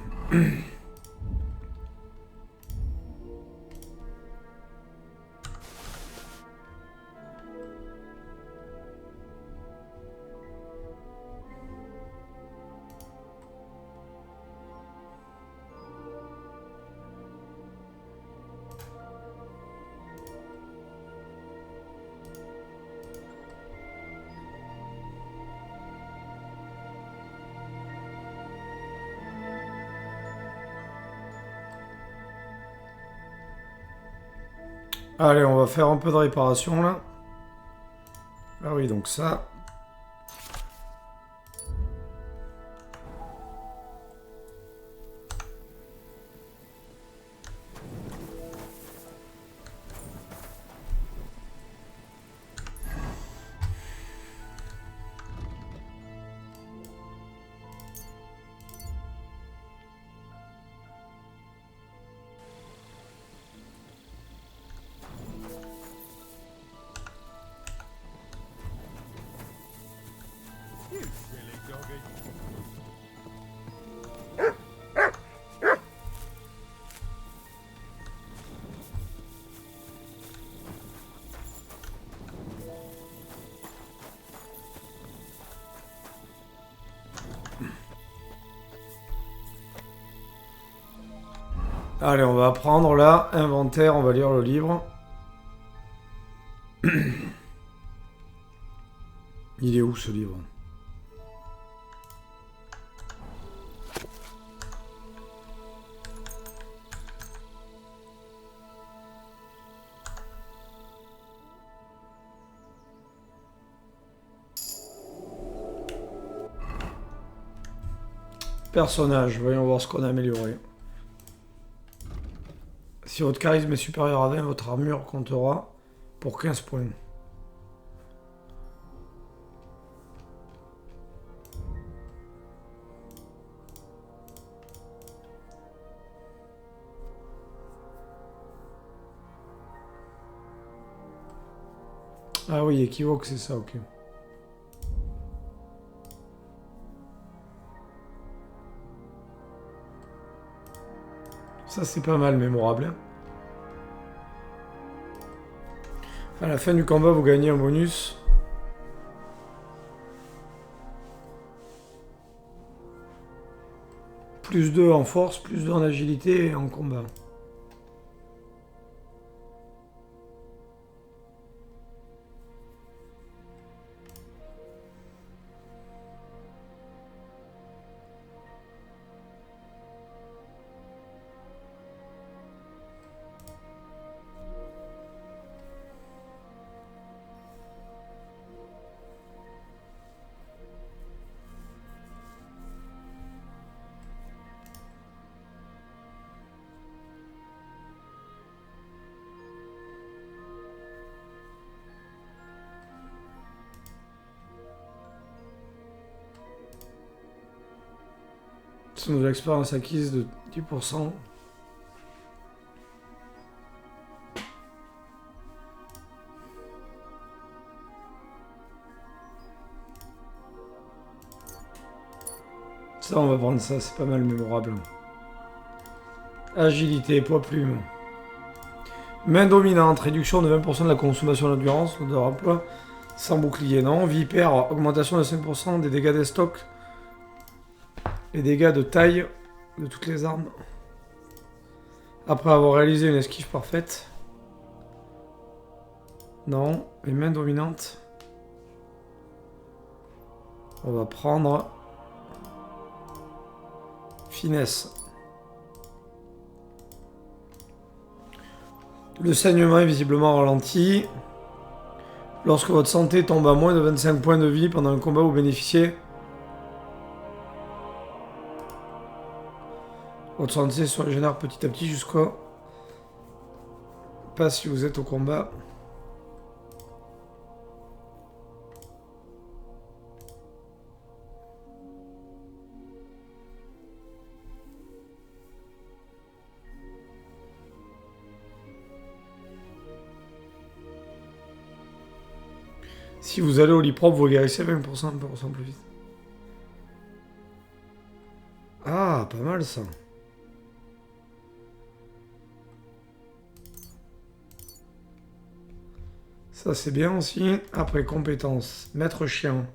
Allez, on va faire un peu de réparation là. Ah oui, donc ça. Allez, on va prendre là, inventaire, on va lire le livre. Il est où ce livre? Personnage, voyons voir ce qu'on a amélioré. Si votre charisme est supérieur à 20, votre armure comptera pour 15 points. Ah oui, équivoque, c'est ça, ok. Ça, c'est pas mal mémorable. Hein. À la fin du combat, vous gagnez un bonus. Plus 2 en force, plus 2 en agilité et en combat. De l'expérience acquise de 10%. Ça, on va prendre ça, c'est pas mal mémorable. Agilité, poids plume. Main dominante, réduction de 20% de la consommation d'endurance, de remploi sans bouclier. Non, vipère, augmentation de 5% des dégâts des stocks. Les dégâts de taille de toutes les armes. Après avoir réalisé une esquive parfaite. Non, les mains dominantes. On va prendre finesse. Le saignement est visiblement ralenti. Lorsque votre santé tombe à moins de 25 points de vie pendant un combat, vous bénéficiez. Votre santé se régénère petit à petit jusqu'au... Pas si vous êtes au combat. Si vous allez au lit propre, vous guérissez 20% plus vite. Ah, pas mal ça. Ça c'est bien aussi. Après compétences, maître chien.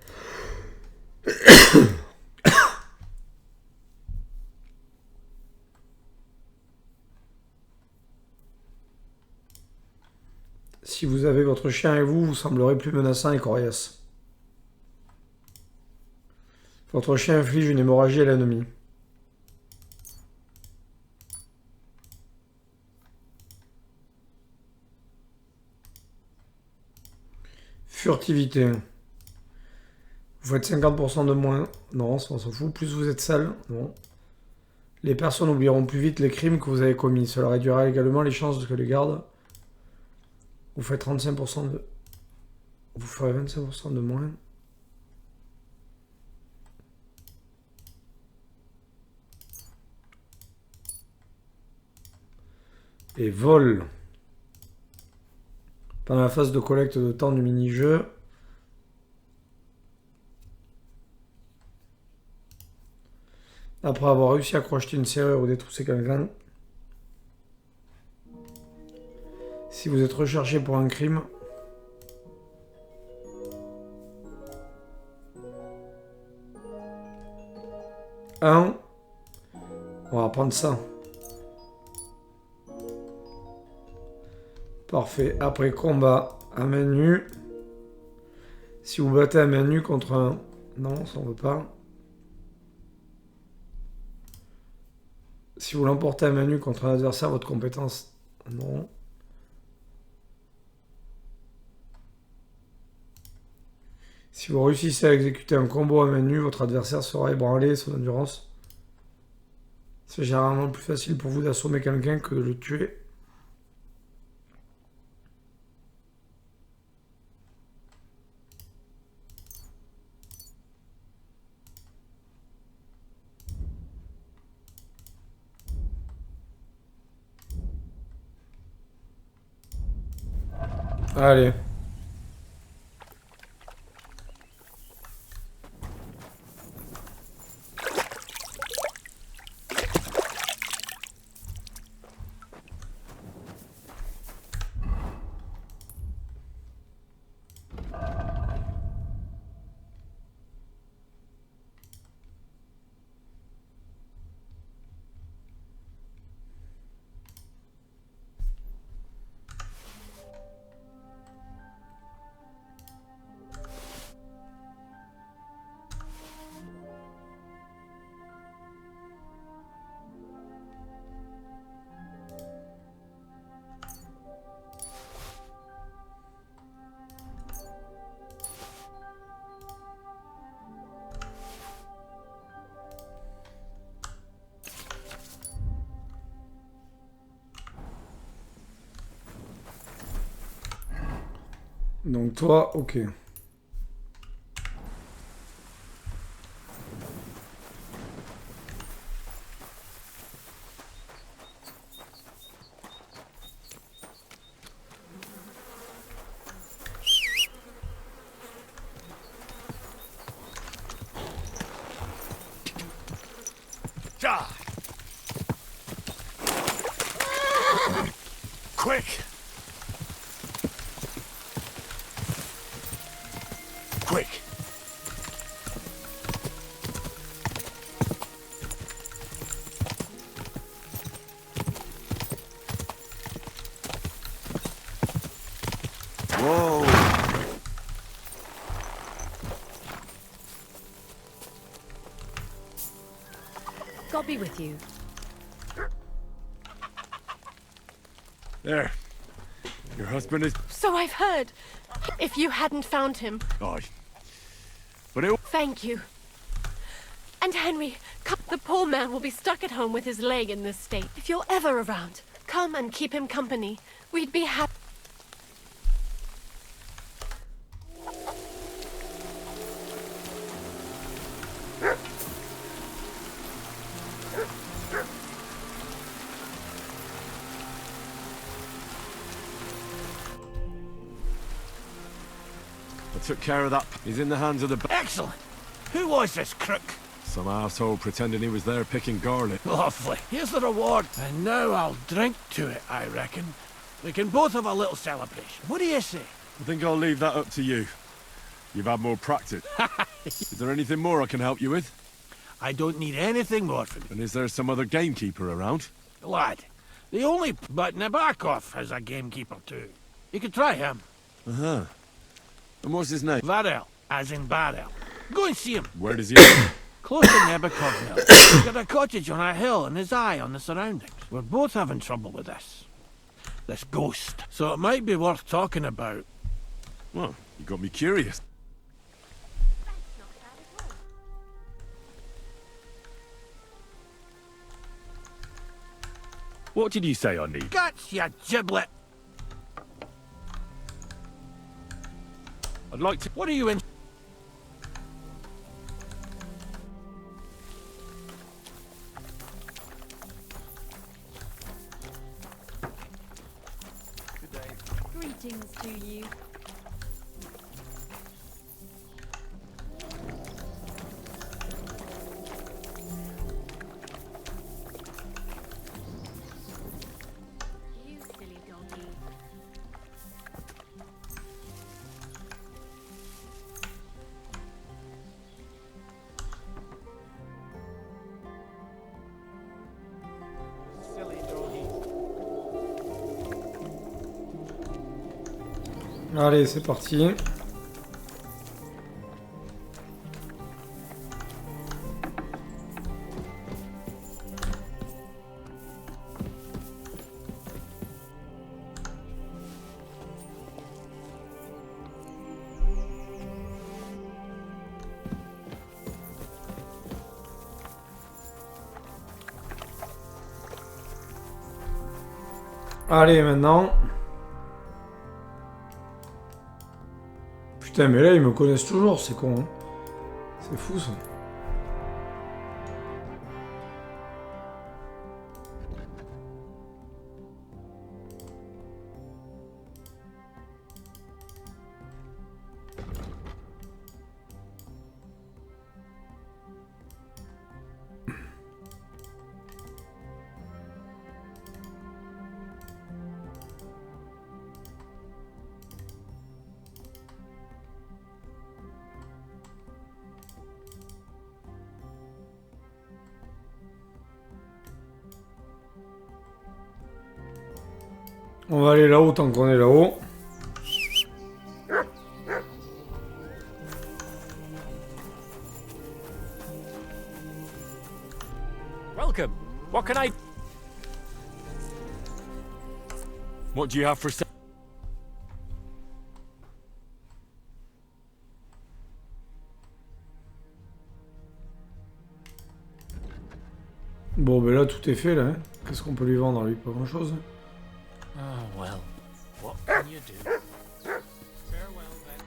Si vous avez votre chien et vous, vous semblerez plus menaçant et coriace. Votre chien inflige une hémorragie à l'ennemi. Furtivité. Vous faites 50% de moins. Non, ça on s'en fout. Plus vous êtes sale. Non. Les personnes oublieront plus vite les crimes que vous avez commis. Cela réduira également les chances que les gardes... Vous faites 35% de... Vous ferez 25% de moins. Et vol. Pendant la phase de collecte de temps du mini-jeu. Après avoir réussi à crocheter une serrure ou détrousser quelqu'un. Si vous êtes recherché pour un crime. On va prendre ça. Parfait. Après combat à main nue. Si vous battez à main nue contre un... Non, ça on veut pas. Si vous l'emportez à main nue contre un adversaire, votre compétence... Non. Si vous réussissez à exécuter un combo à main nue, votre adversaire sera ébranlé, son endurance. C'est généralement plus facile pour vous d'assommer quelqu'un que de le tuer. Allez. Donc toi, ok. Quick! Quick! Whoa! God be with you. There. Your husband is... So I've heard. If you hadn't found him. Aye. But it... Thank you. And Henry, come. The poor man will be stuck at home with his leg in this state. If you're ever around, come and keep him company. We'd be happy. I took care of that. He's in the hands of the... Excellent. Who was this crook? Some asshole pretending he was there picking garlic. Lovely. Here's the reward. And now I'll drink to it, I reckon. We can both have a little celebration. What do you say? I think I'll leave that up to you. You've had more practice. Is there anything more I can help you with? I don't need anything more from you. And is there some other gamekeeper around? Lad, the only... But Nabokov has a gamekeeper too. You could try him. Uh-huh. And what's his name? Varel, as in Barrel. Go and see him. Where does he live? Close to Nabokov Mill. He's got a cottage on a hill and his eye on the surroundings. We're both having trouble with this ghost. So it might be worth talking about. Well, you got me curious. What did you say I need? Guts, you giblet! I'd like to... What are you in? Good day. Greetings to you. You silly doggy. Allez, c'est parti. Allez, maintenant. Putain, mais là, ils me connaissent toujours, c'est con. Hein. C'est fou, ça. On va aller là-haut tant qu'on est là-haut. Welcome. What can I... What do you have for sale? Bon, ben là, tout est fait, là. Hein. Qu'est-ce qu'on peut lui vendre, lui? Pas grand-chose. Oh, well. What can you do? Farewell, then.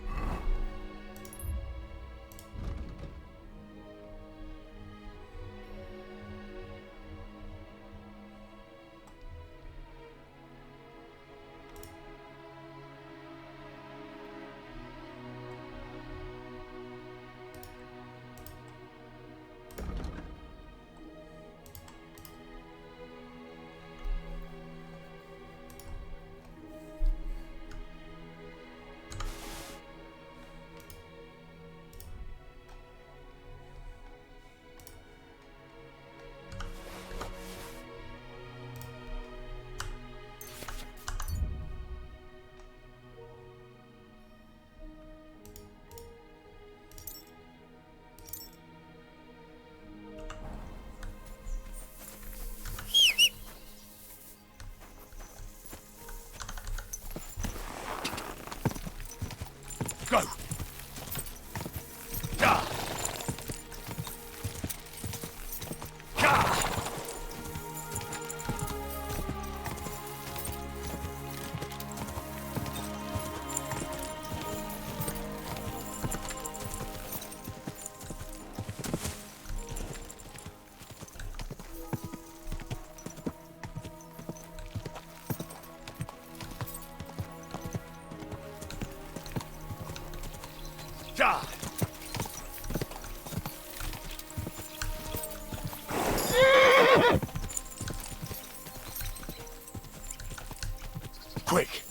Quick!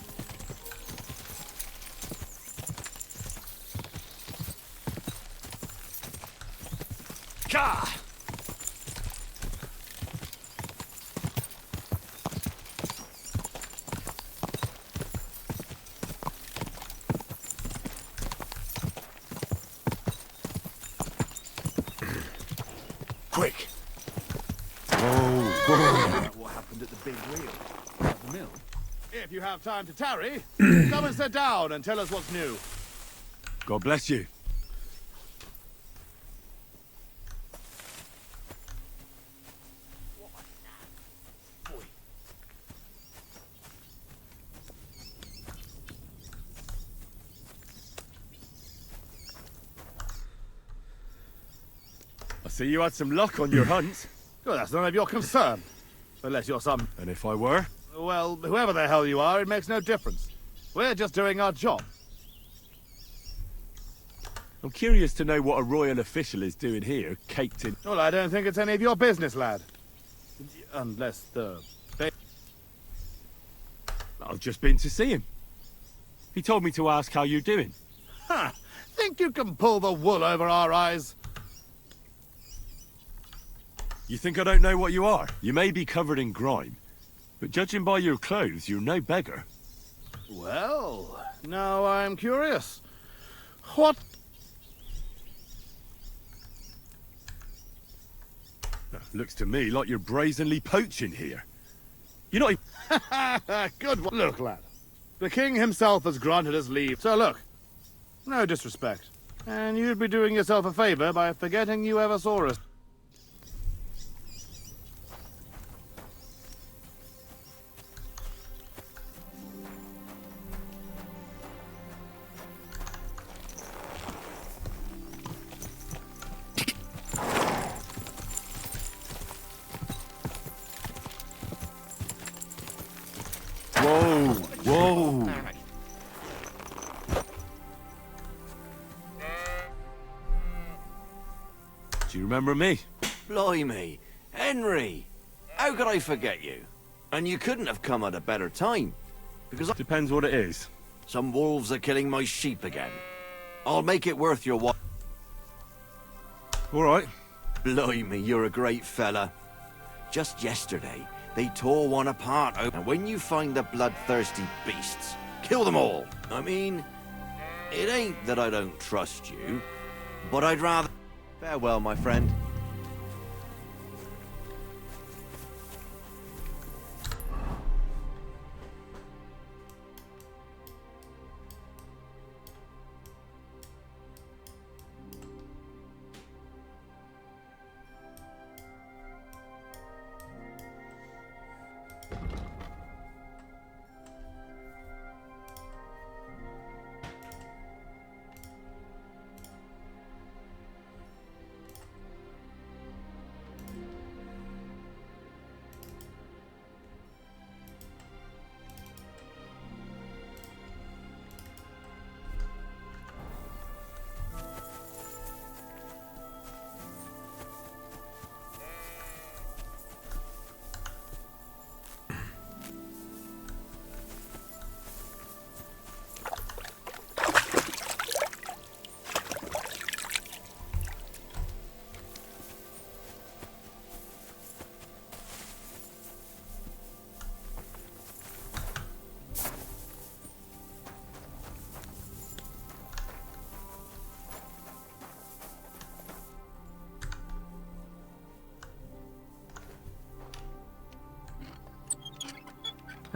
Ka! Quick! What happened at the big wheel? At the mill? If you have time to tarry, come and sit down and tell us what's new. God bless you. I see you had some luck on your hunt. Well, that's none of your concern. Unless you're some... And if I were? Well, whoever the hell you are, it makes no difference. We're just doing our job. I'm curious to know what a royal official is doing here, caked in... Well, I don't think it's any of your business, lad. Unless the... I've just been to see him. He told me to ask how you're doing. Ha! Think you can pull the wool over our eyes? You think I don't know what you are? You may be covered in grime, but judging by your clothes, you're no beggar. Well, now I'm curious. What... Looks to me like you're brazenly poaching here. You're not even... Good one. Look, lad. The king himself has granted us leave. So look, no disrespect. And you'd be doing yourself a favor by forgetting you ever saw us. Whoa, whoa. Do you remember me? Blimey, Henry! How could I forget you? And you couldn't have come at a better time. Because Depends what it is. some wolves are killing my sheep again. I'll make it worth your while. All right. Blimey, you're a great fella. Just yesterday, they tore one apart, and when you find the bloodthirsty beasts, kill them all. I mean, it ain't that I don't trust you, but I'd rather... Farewell, my friend.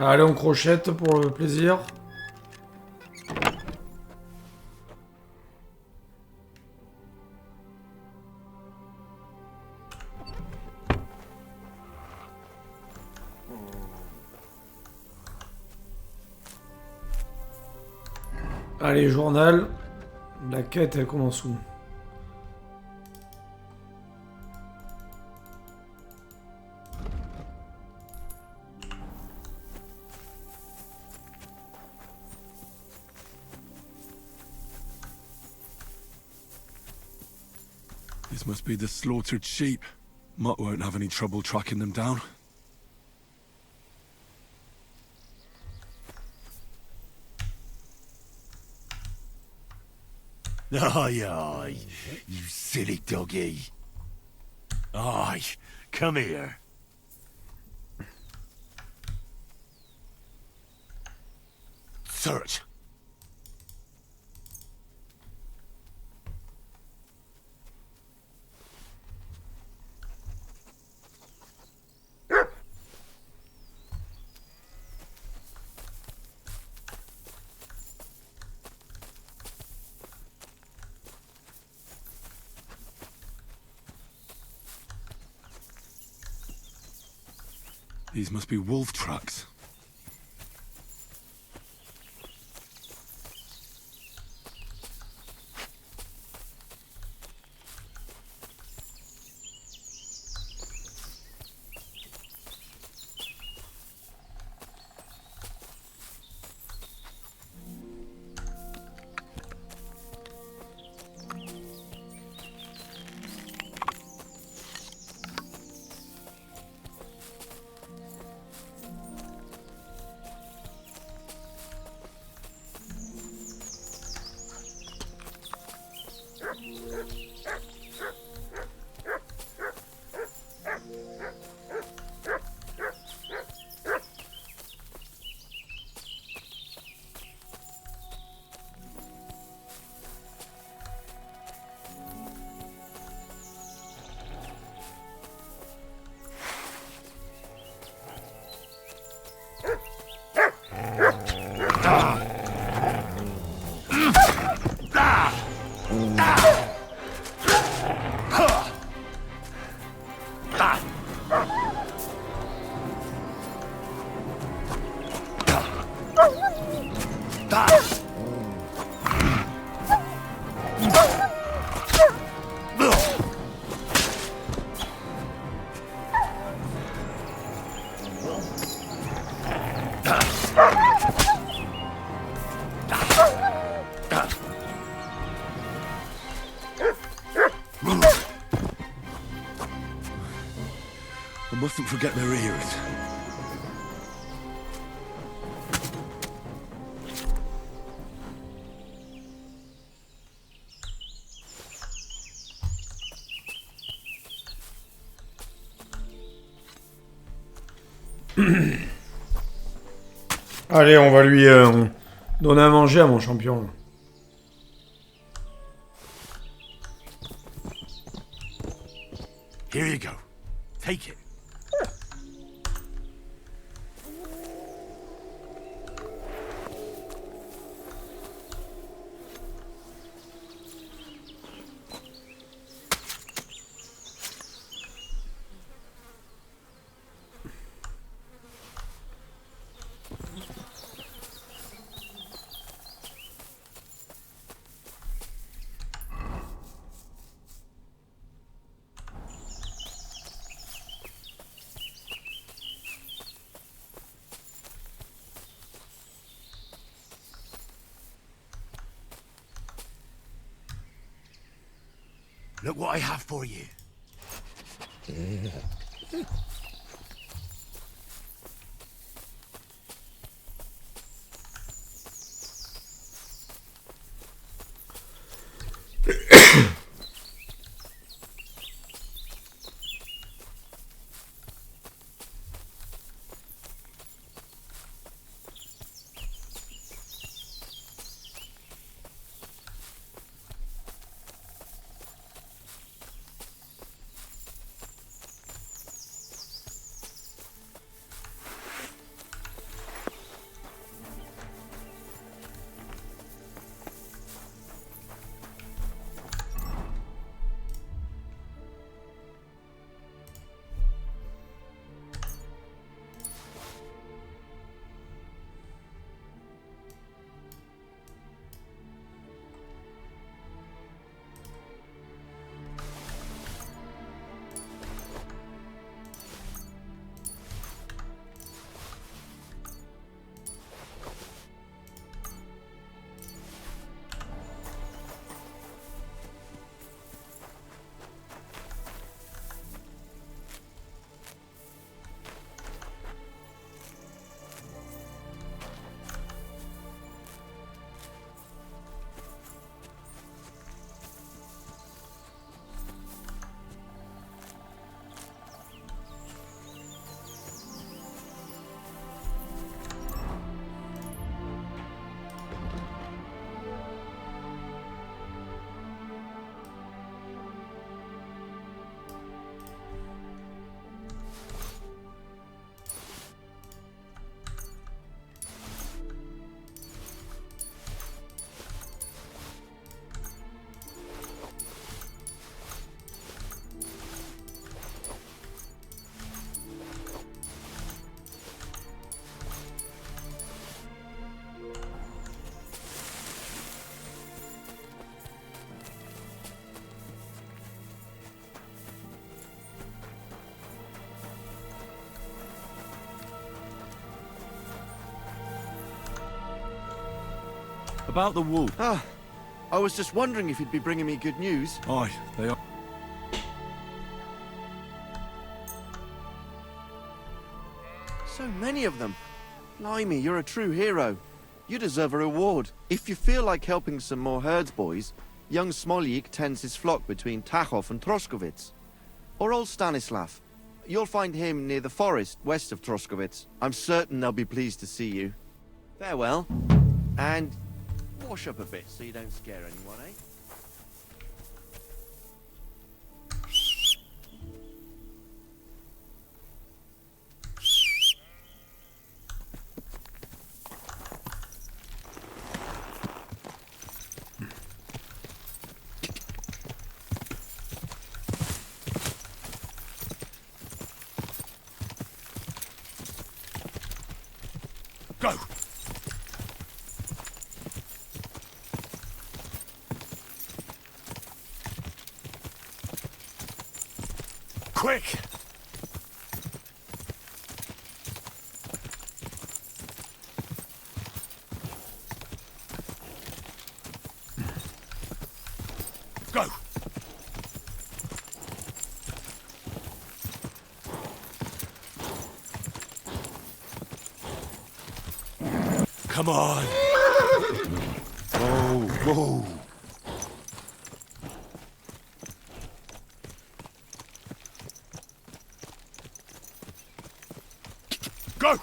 Allez, on crochette pour le plaisir. Allez, journal. La quête, elle commence où? This must be the slaughtered sheep. Mutt won't have any trouble tracking them down. Aye, aye, you silly doggy. Aye, come here. Search. These must be wolf tracks. I mustn't forget their ears. Allez, on va lui donner à manger à mon champion. Là. Here you go. Take it. Look what I have for you. About the wolf. Ah, I was just wondering if you'd be bringing me good news. Aye, they are. So many of them. Blimey, you're a true hero. You deserve a reward. If you feel like helping some more herds boys, young Smoljik tends his flock between Tachov and Troskowitz. Or old Stanislav. You'll find him near the forest west of Troskowitz. I'm certain they'll be pleased to see you. Farewell. And wash up a bit so you don't scare anyone, eh? Go! Quick! Go! Come on! Whoa, whoa! Go!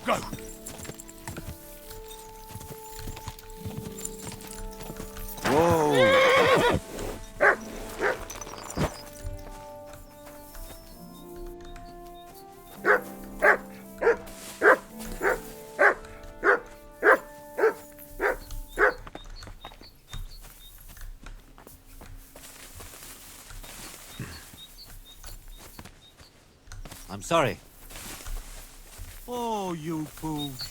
Go! Whoa! I'm sorry. Oh, you fools.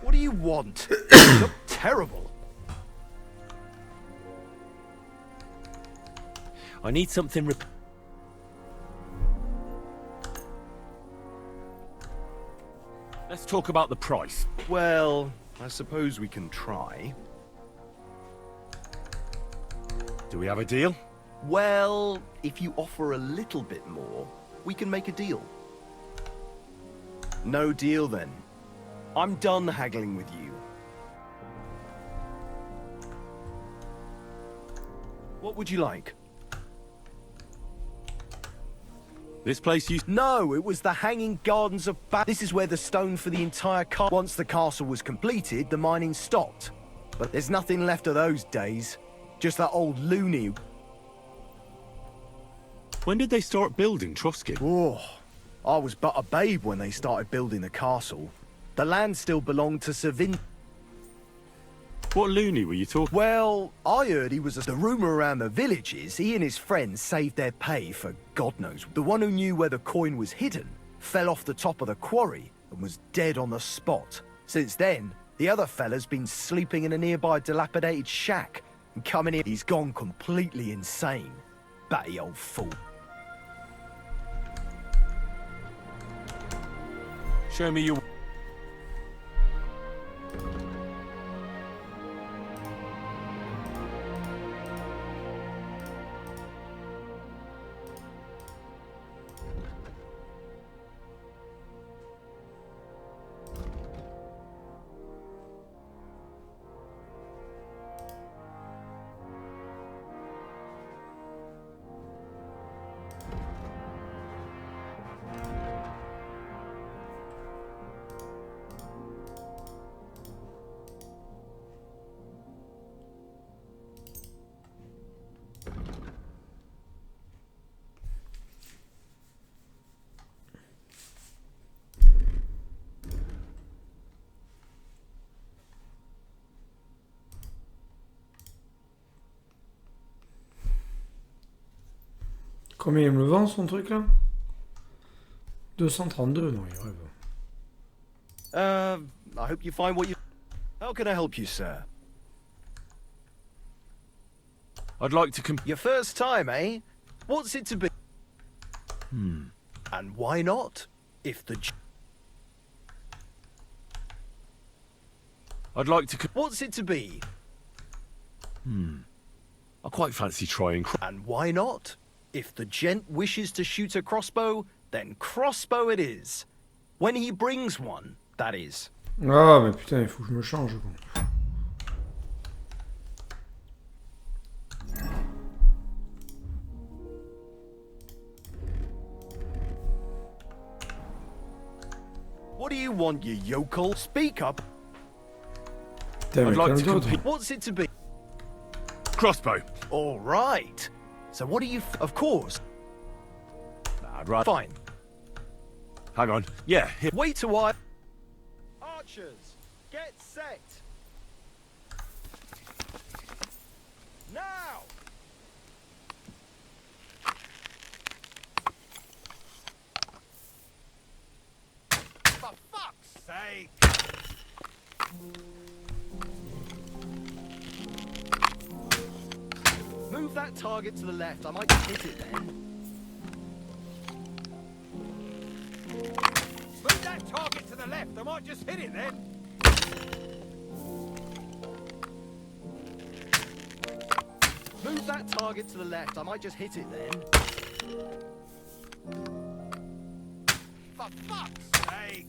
What do you want? You look terrible. I need something Let's talk about the price. Well, I suppose we can try. Do we have a deal? Well, if you offer a little bit more, we can make a deal. No deal then. I'm done haggling with you. What would you like? This place used... No, it was the Hanging Gardens of This is where the stone for the entire Once the castle was completed, the mining stopped. But there's nothing left of those days. Just that old loony. When did they start building Truskin? Oh, I was but a babe when they started building the castle. The land still belonged to Savin. What loony were you talking? Well, I heard he was the rumour around the village is he and his friends saved their pay for God knows. The one who knew where the coin was hidden fell off the top of the quarry and was dead on the spot. Since then, the other fella's been sleeping in a nearby dilapidated shack and coming in. He's gone completely insane. Batty old fool. Show me your... Combien il me le vend son truc là? 232, non, il rêve. I hope you find what you... How can I help you, sir? I'd like to Your first time, eh? What's it to be? And why not? If the... I'd like to... What's it to be? I quite fancy trying... And why not? If the gent wishes to shoot a crossbow, then crossbow it is. When he brings one, that is. Ah, mais putain, il faut que je me change, quoi. What do you want, you yokel? Speak up. Damn, I'd like to compete. What's it to be? Crossbow. All right. So what do you... Of course. I'd rather... Fine. Hang on. Yeah, here. Wait a while. Archers, get set. Now. For fuck's sake. Move that target to the left. I might hit it then. Move that target to the left. I might just hit it then. Move that target to the left. I might just hit it then. For fuck's sake.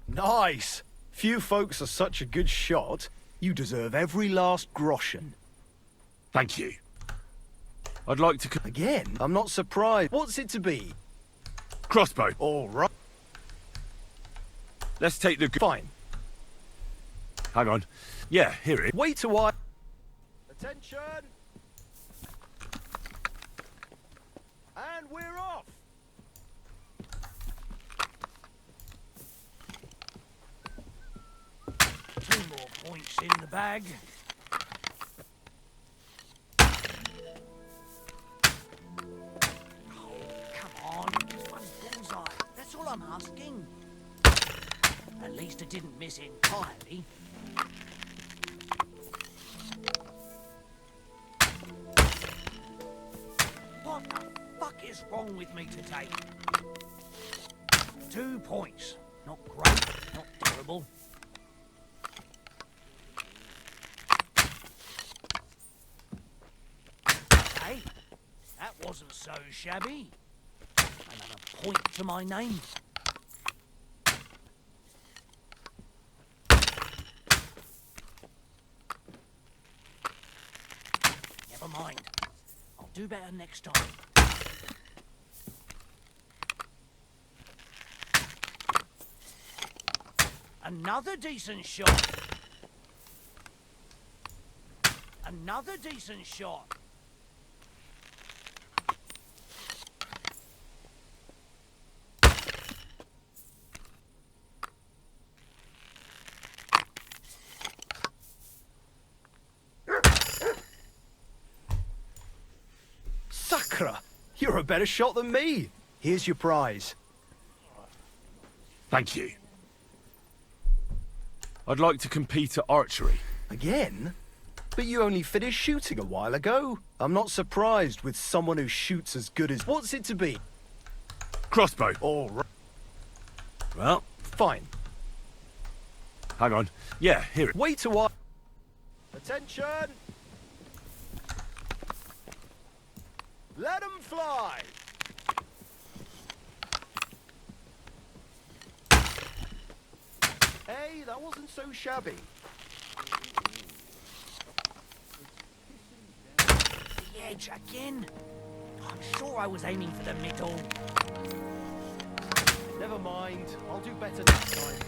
Nice. Few folks are such a good shot. You deserve every last groschen. Thank you. I'd like to... Again, I'm not surprised. What's it to be? Crossbow. All right. Let's take the... Fine. Hang on. Yeah, here it is. Wait a while. Attention. And we're off. Two more points in the bag. That's all I'm asking. At least it didn't miss entirely. What the fuck is wrong with me today? 2 points. Not great, not terrible. Hey, that wasn't so shabby. Another point to my name. Never mind. I'll do better next time. Another decent shot. Another decent shot. Sakra! You're a better shot than me. Here's your prize. Thank you. I'd like to compete at archery. Again? But you only finished shooting a while ago. I'm not surprised with someone who shoots as good as... What's it to be? Crossbow. All right. Well, fine. Hang on. Yeah, here it. Wait a while. Attention! Let 'em fly! Hey, that wasn't so shabby. The edge again? I'm sure I was aiming for the middle. Never mind. I'll do better next time.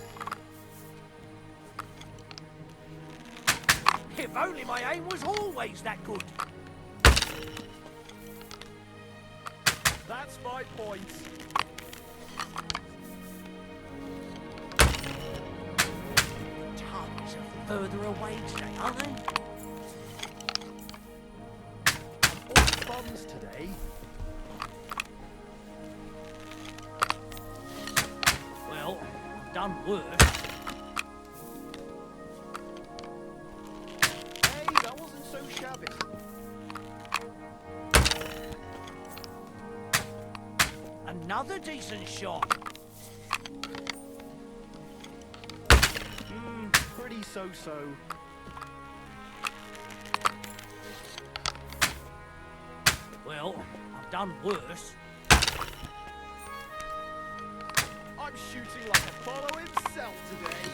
If only my aim was always that good. That's my point. Targets are further away today, aren't they? All bombs today. Well, I've done worse. Hey, that wasn't so shabby. Another decent shot. Pretty so-so. Well, I've done worse. I'm shooting like Apollo himself today.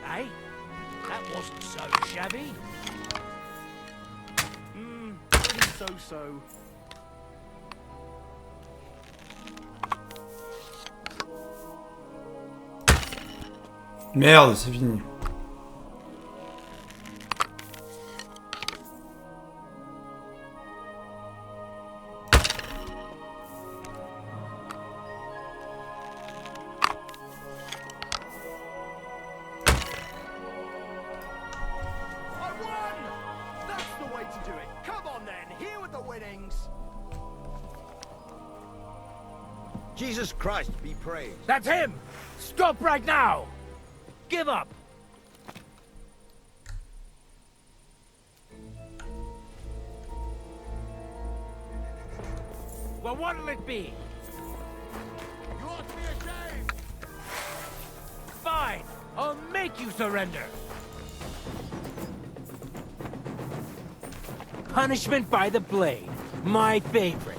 Hey, that wasn't so shabby. Pretty so-so. Merde, c'est fini. Jesus Christ be praised. That's him! Stop right now! Give up! Well, what'll it be? You ought to be ashamed! Fine! I'll make you surrender! Punishment by the blade. My favorite.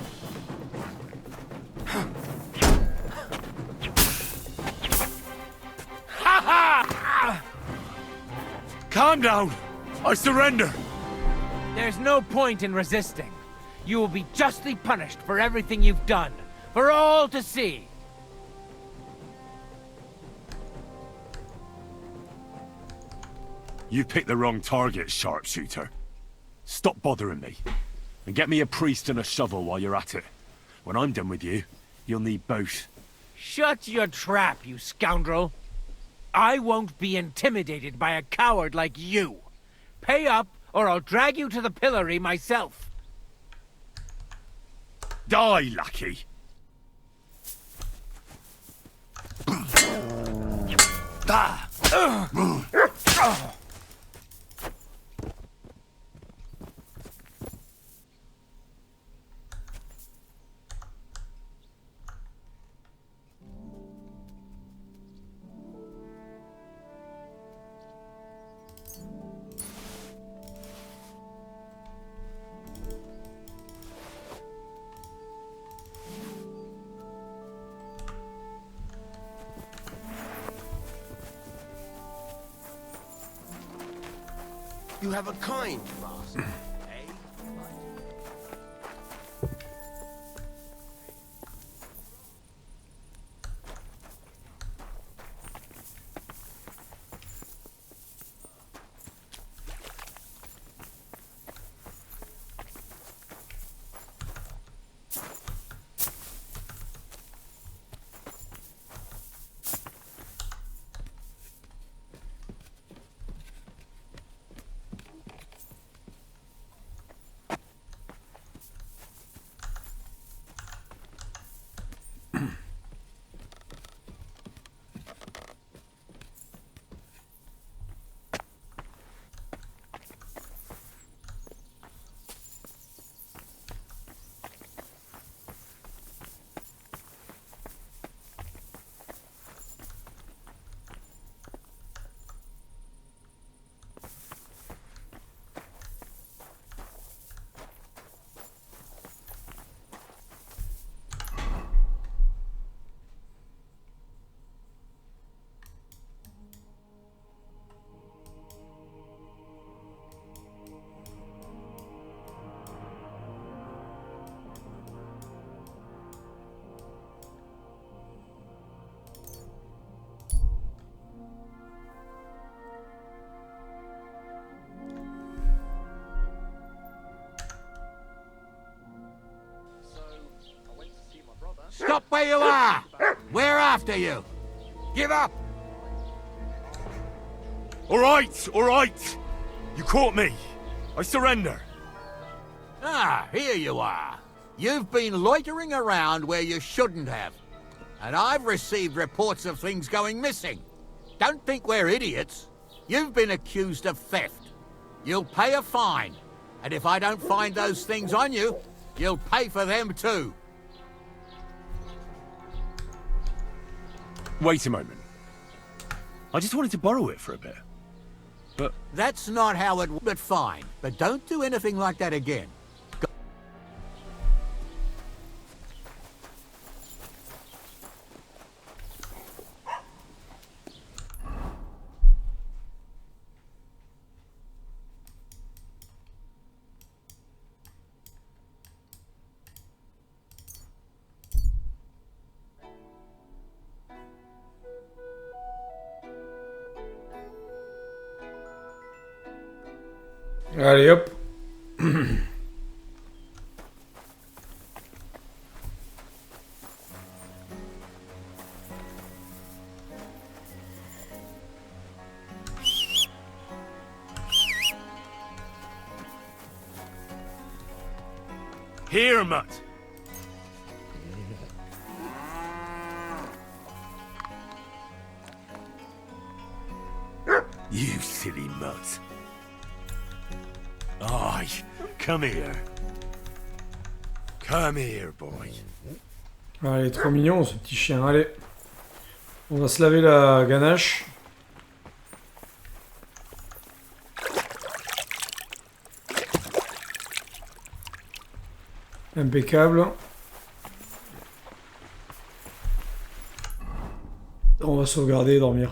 Calm down! I surrender! There's no point in resisting. You will be justly punished for everything you've done. For all to see. You picked the wrong target, sharpshooter. Stop bothering me. And get me a priest and a shovel while you're at it. When I'm done with you, you'll need both. Shut your trap, you scoundrel. I won't be intimidated by a coward like you. Pay up, or I'll drag you to the pillory myself. Die, lackey! You have a kind master. Stop where you are! We're after you! Give up! All right! You caught me. I surrender. Ah, here you are. You've been loitering around where you shouldn't have. And I've received reports of things going missing. Don't think we're idiots. You've been accused of theft. You'll pay a fine. And if I don't find those things on you, you'll pay for them too. Wait a moment. I just wanted to borrow it for a bit. But... That's not how it... But fine. But don't do anything like that again. Allez hop. Here, mutt. You silly mutt. Aye, come here. Come here, boy. Allez, trop mignon ce petit chien. Allez. On va se laver la ganache. Impeccable. On va sauvegarder et dormir.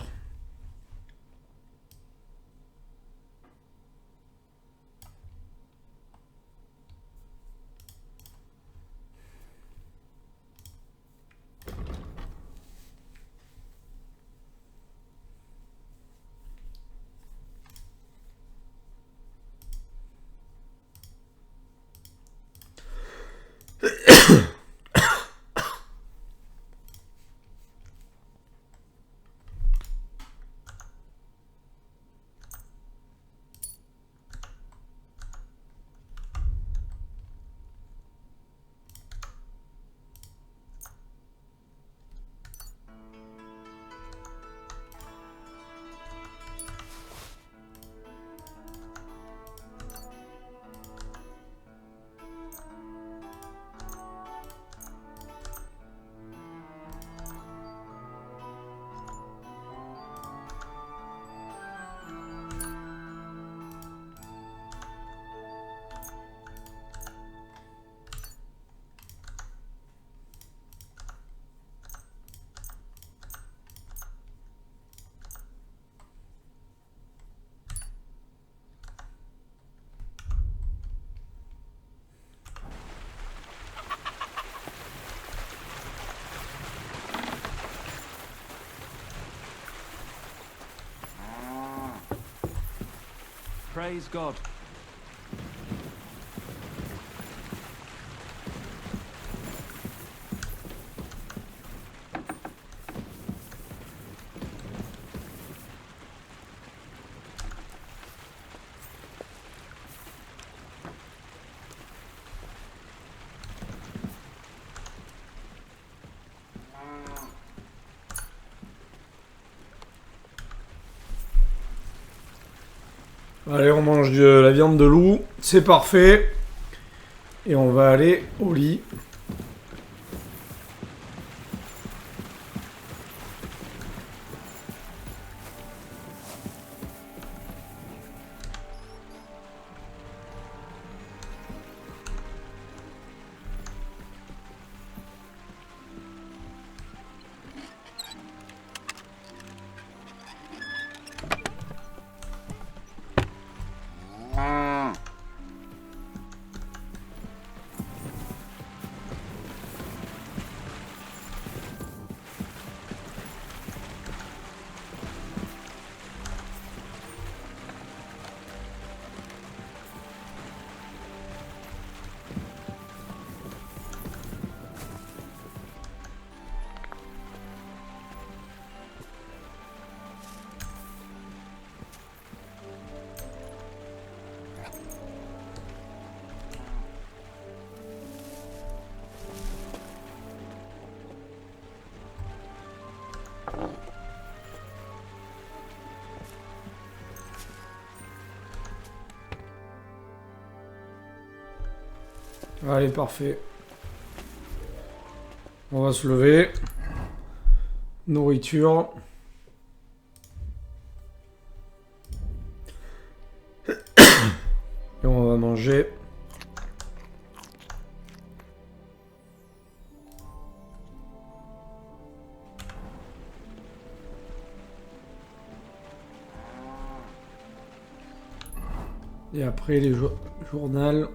Praise God. Allez, on mange de la viande de loup, c'est parfait. Et on va aller au lit. Allez, parfait. On va se lever. Nourriture. Et on va manger. Et après les journaux.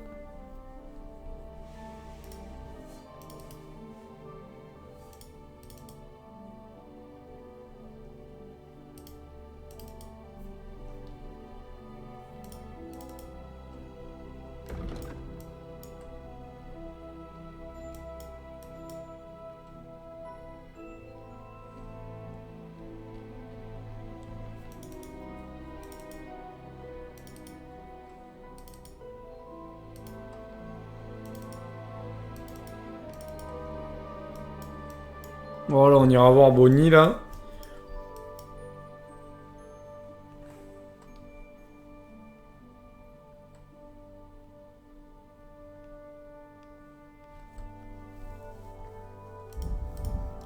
Voilà, on ira voir Bonnie là.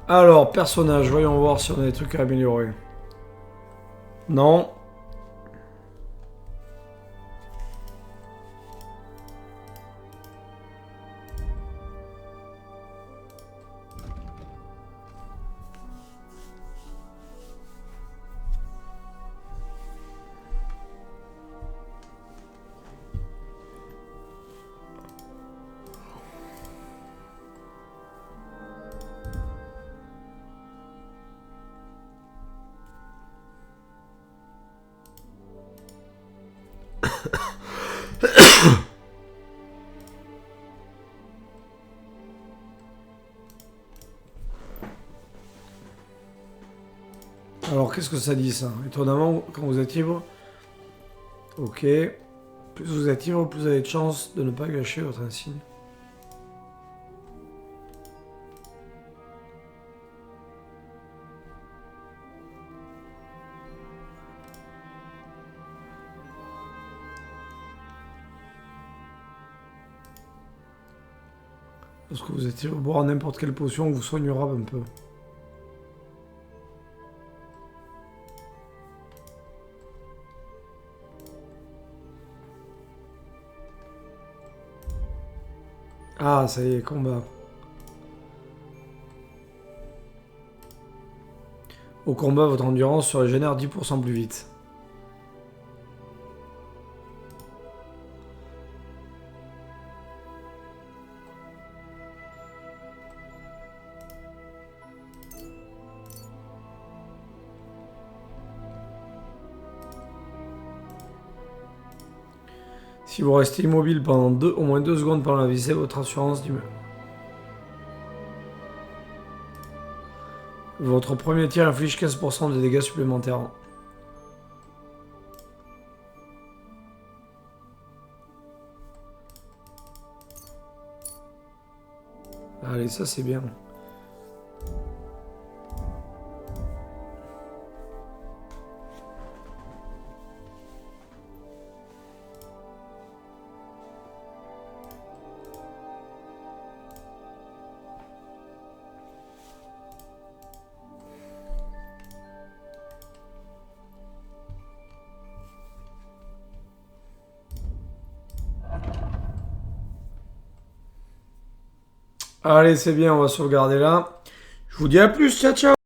Alors, personnage, voyons voir si on a des trucs à améliorer. Non. Alors, qu'est-ce que ça dit, ça? Étonnamment, quand vous êtes ivre... Ok. Plus vous êtes ivre, plus vous avez de chances de ne pas gâcher votre insigne. Lorsque vous êtes ivre, boire n'importe quelle potion vous soignera un peu. Ah, ça y est, combat. Au combat, votre endurance se régénère 10% plus vite. Si vous restez immobile pendant au moins 2 secondes pendant la visée, votre assurance diminue. Votre premier tir inflige 15% de dégâts supplémentaires. Allez, ça c'est bien. Allez, c'est bien, on va sauvegarder là. Je vous dis à plus, ciao ciao.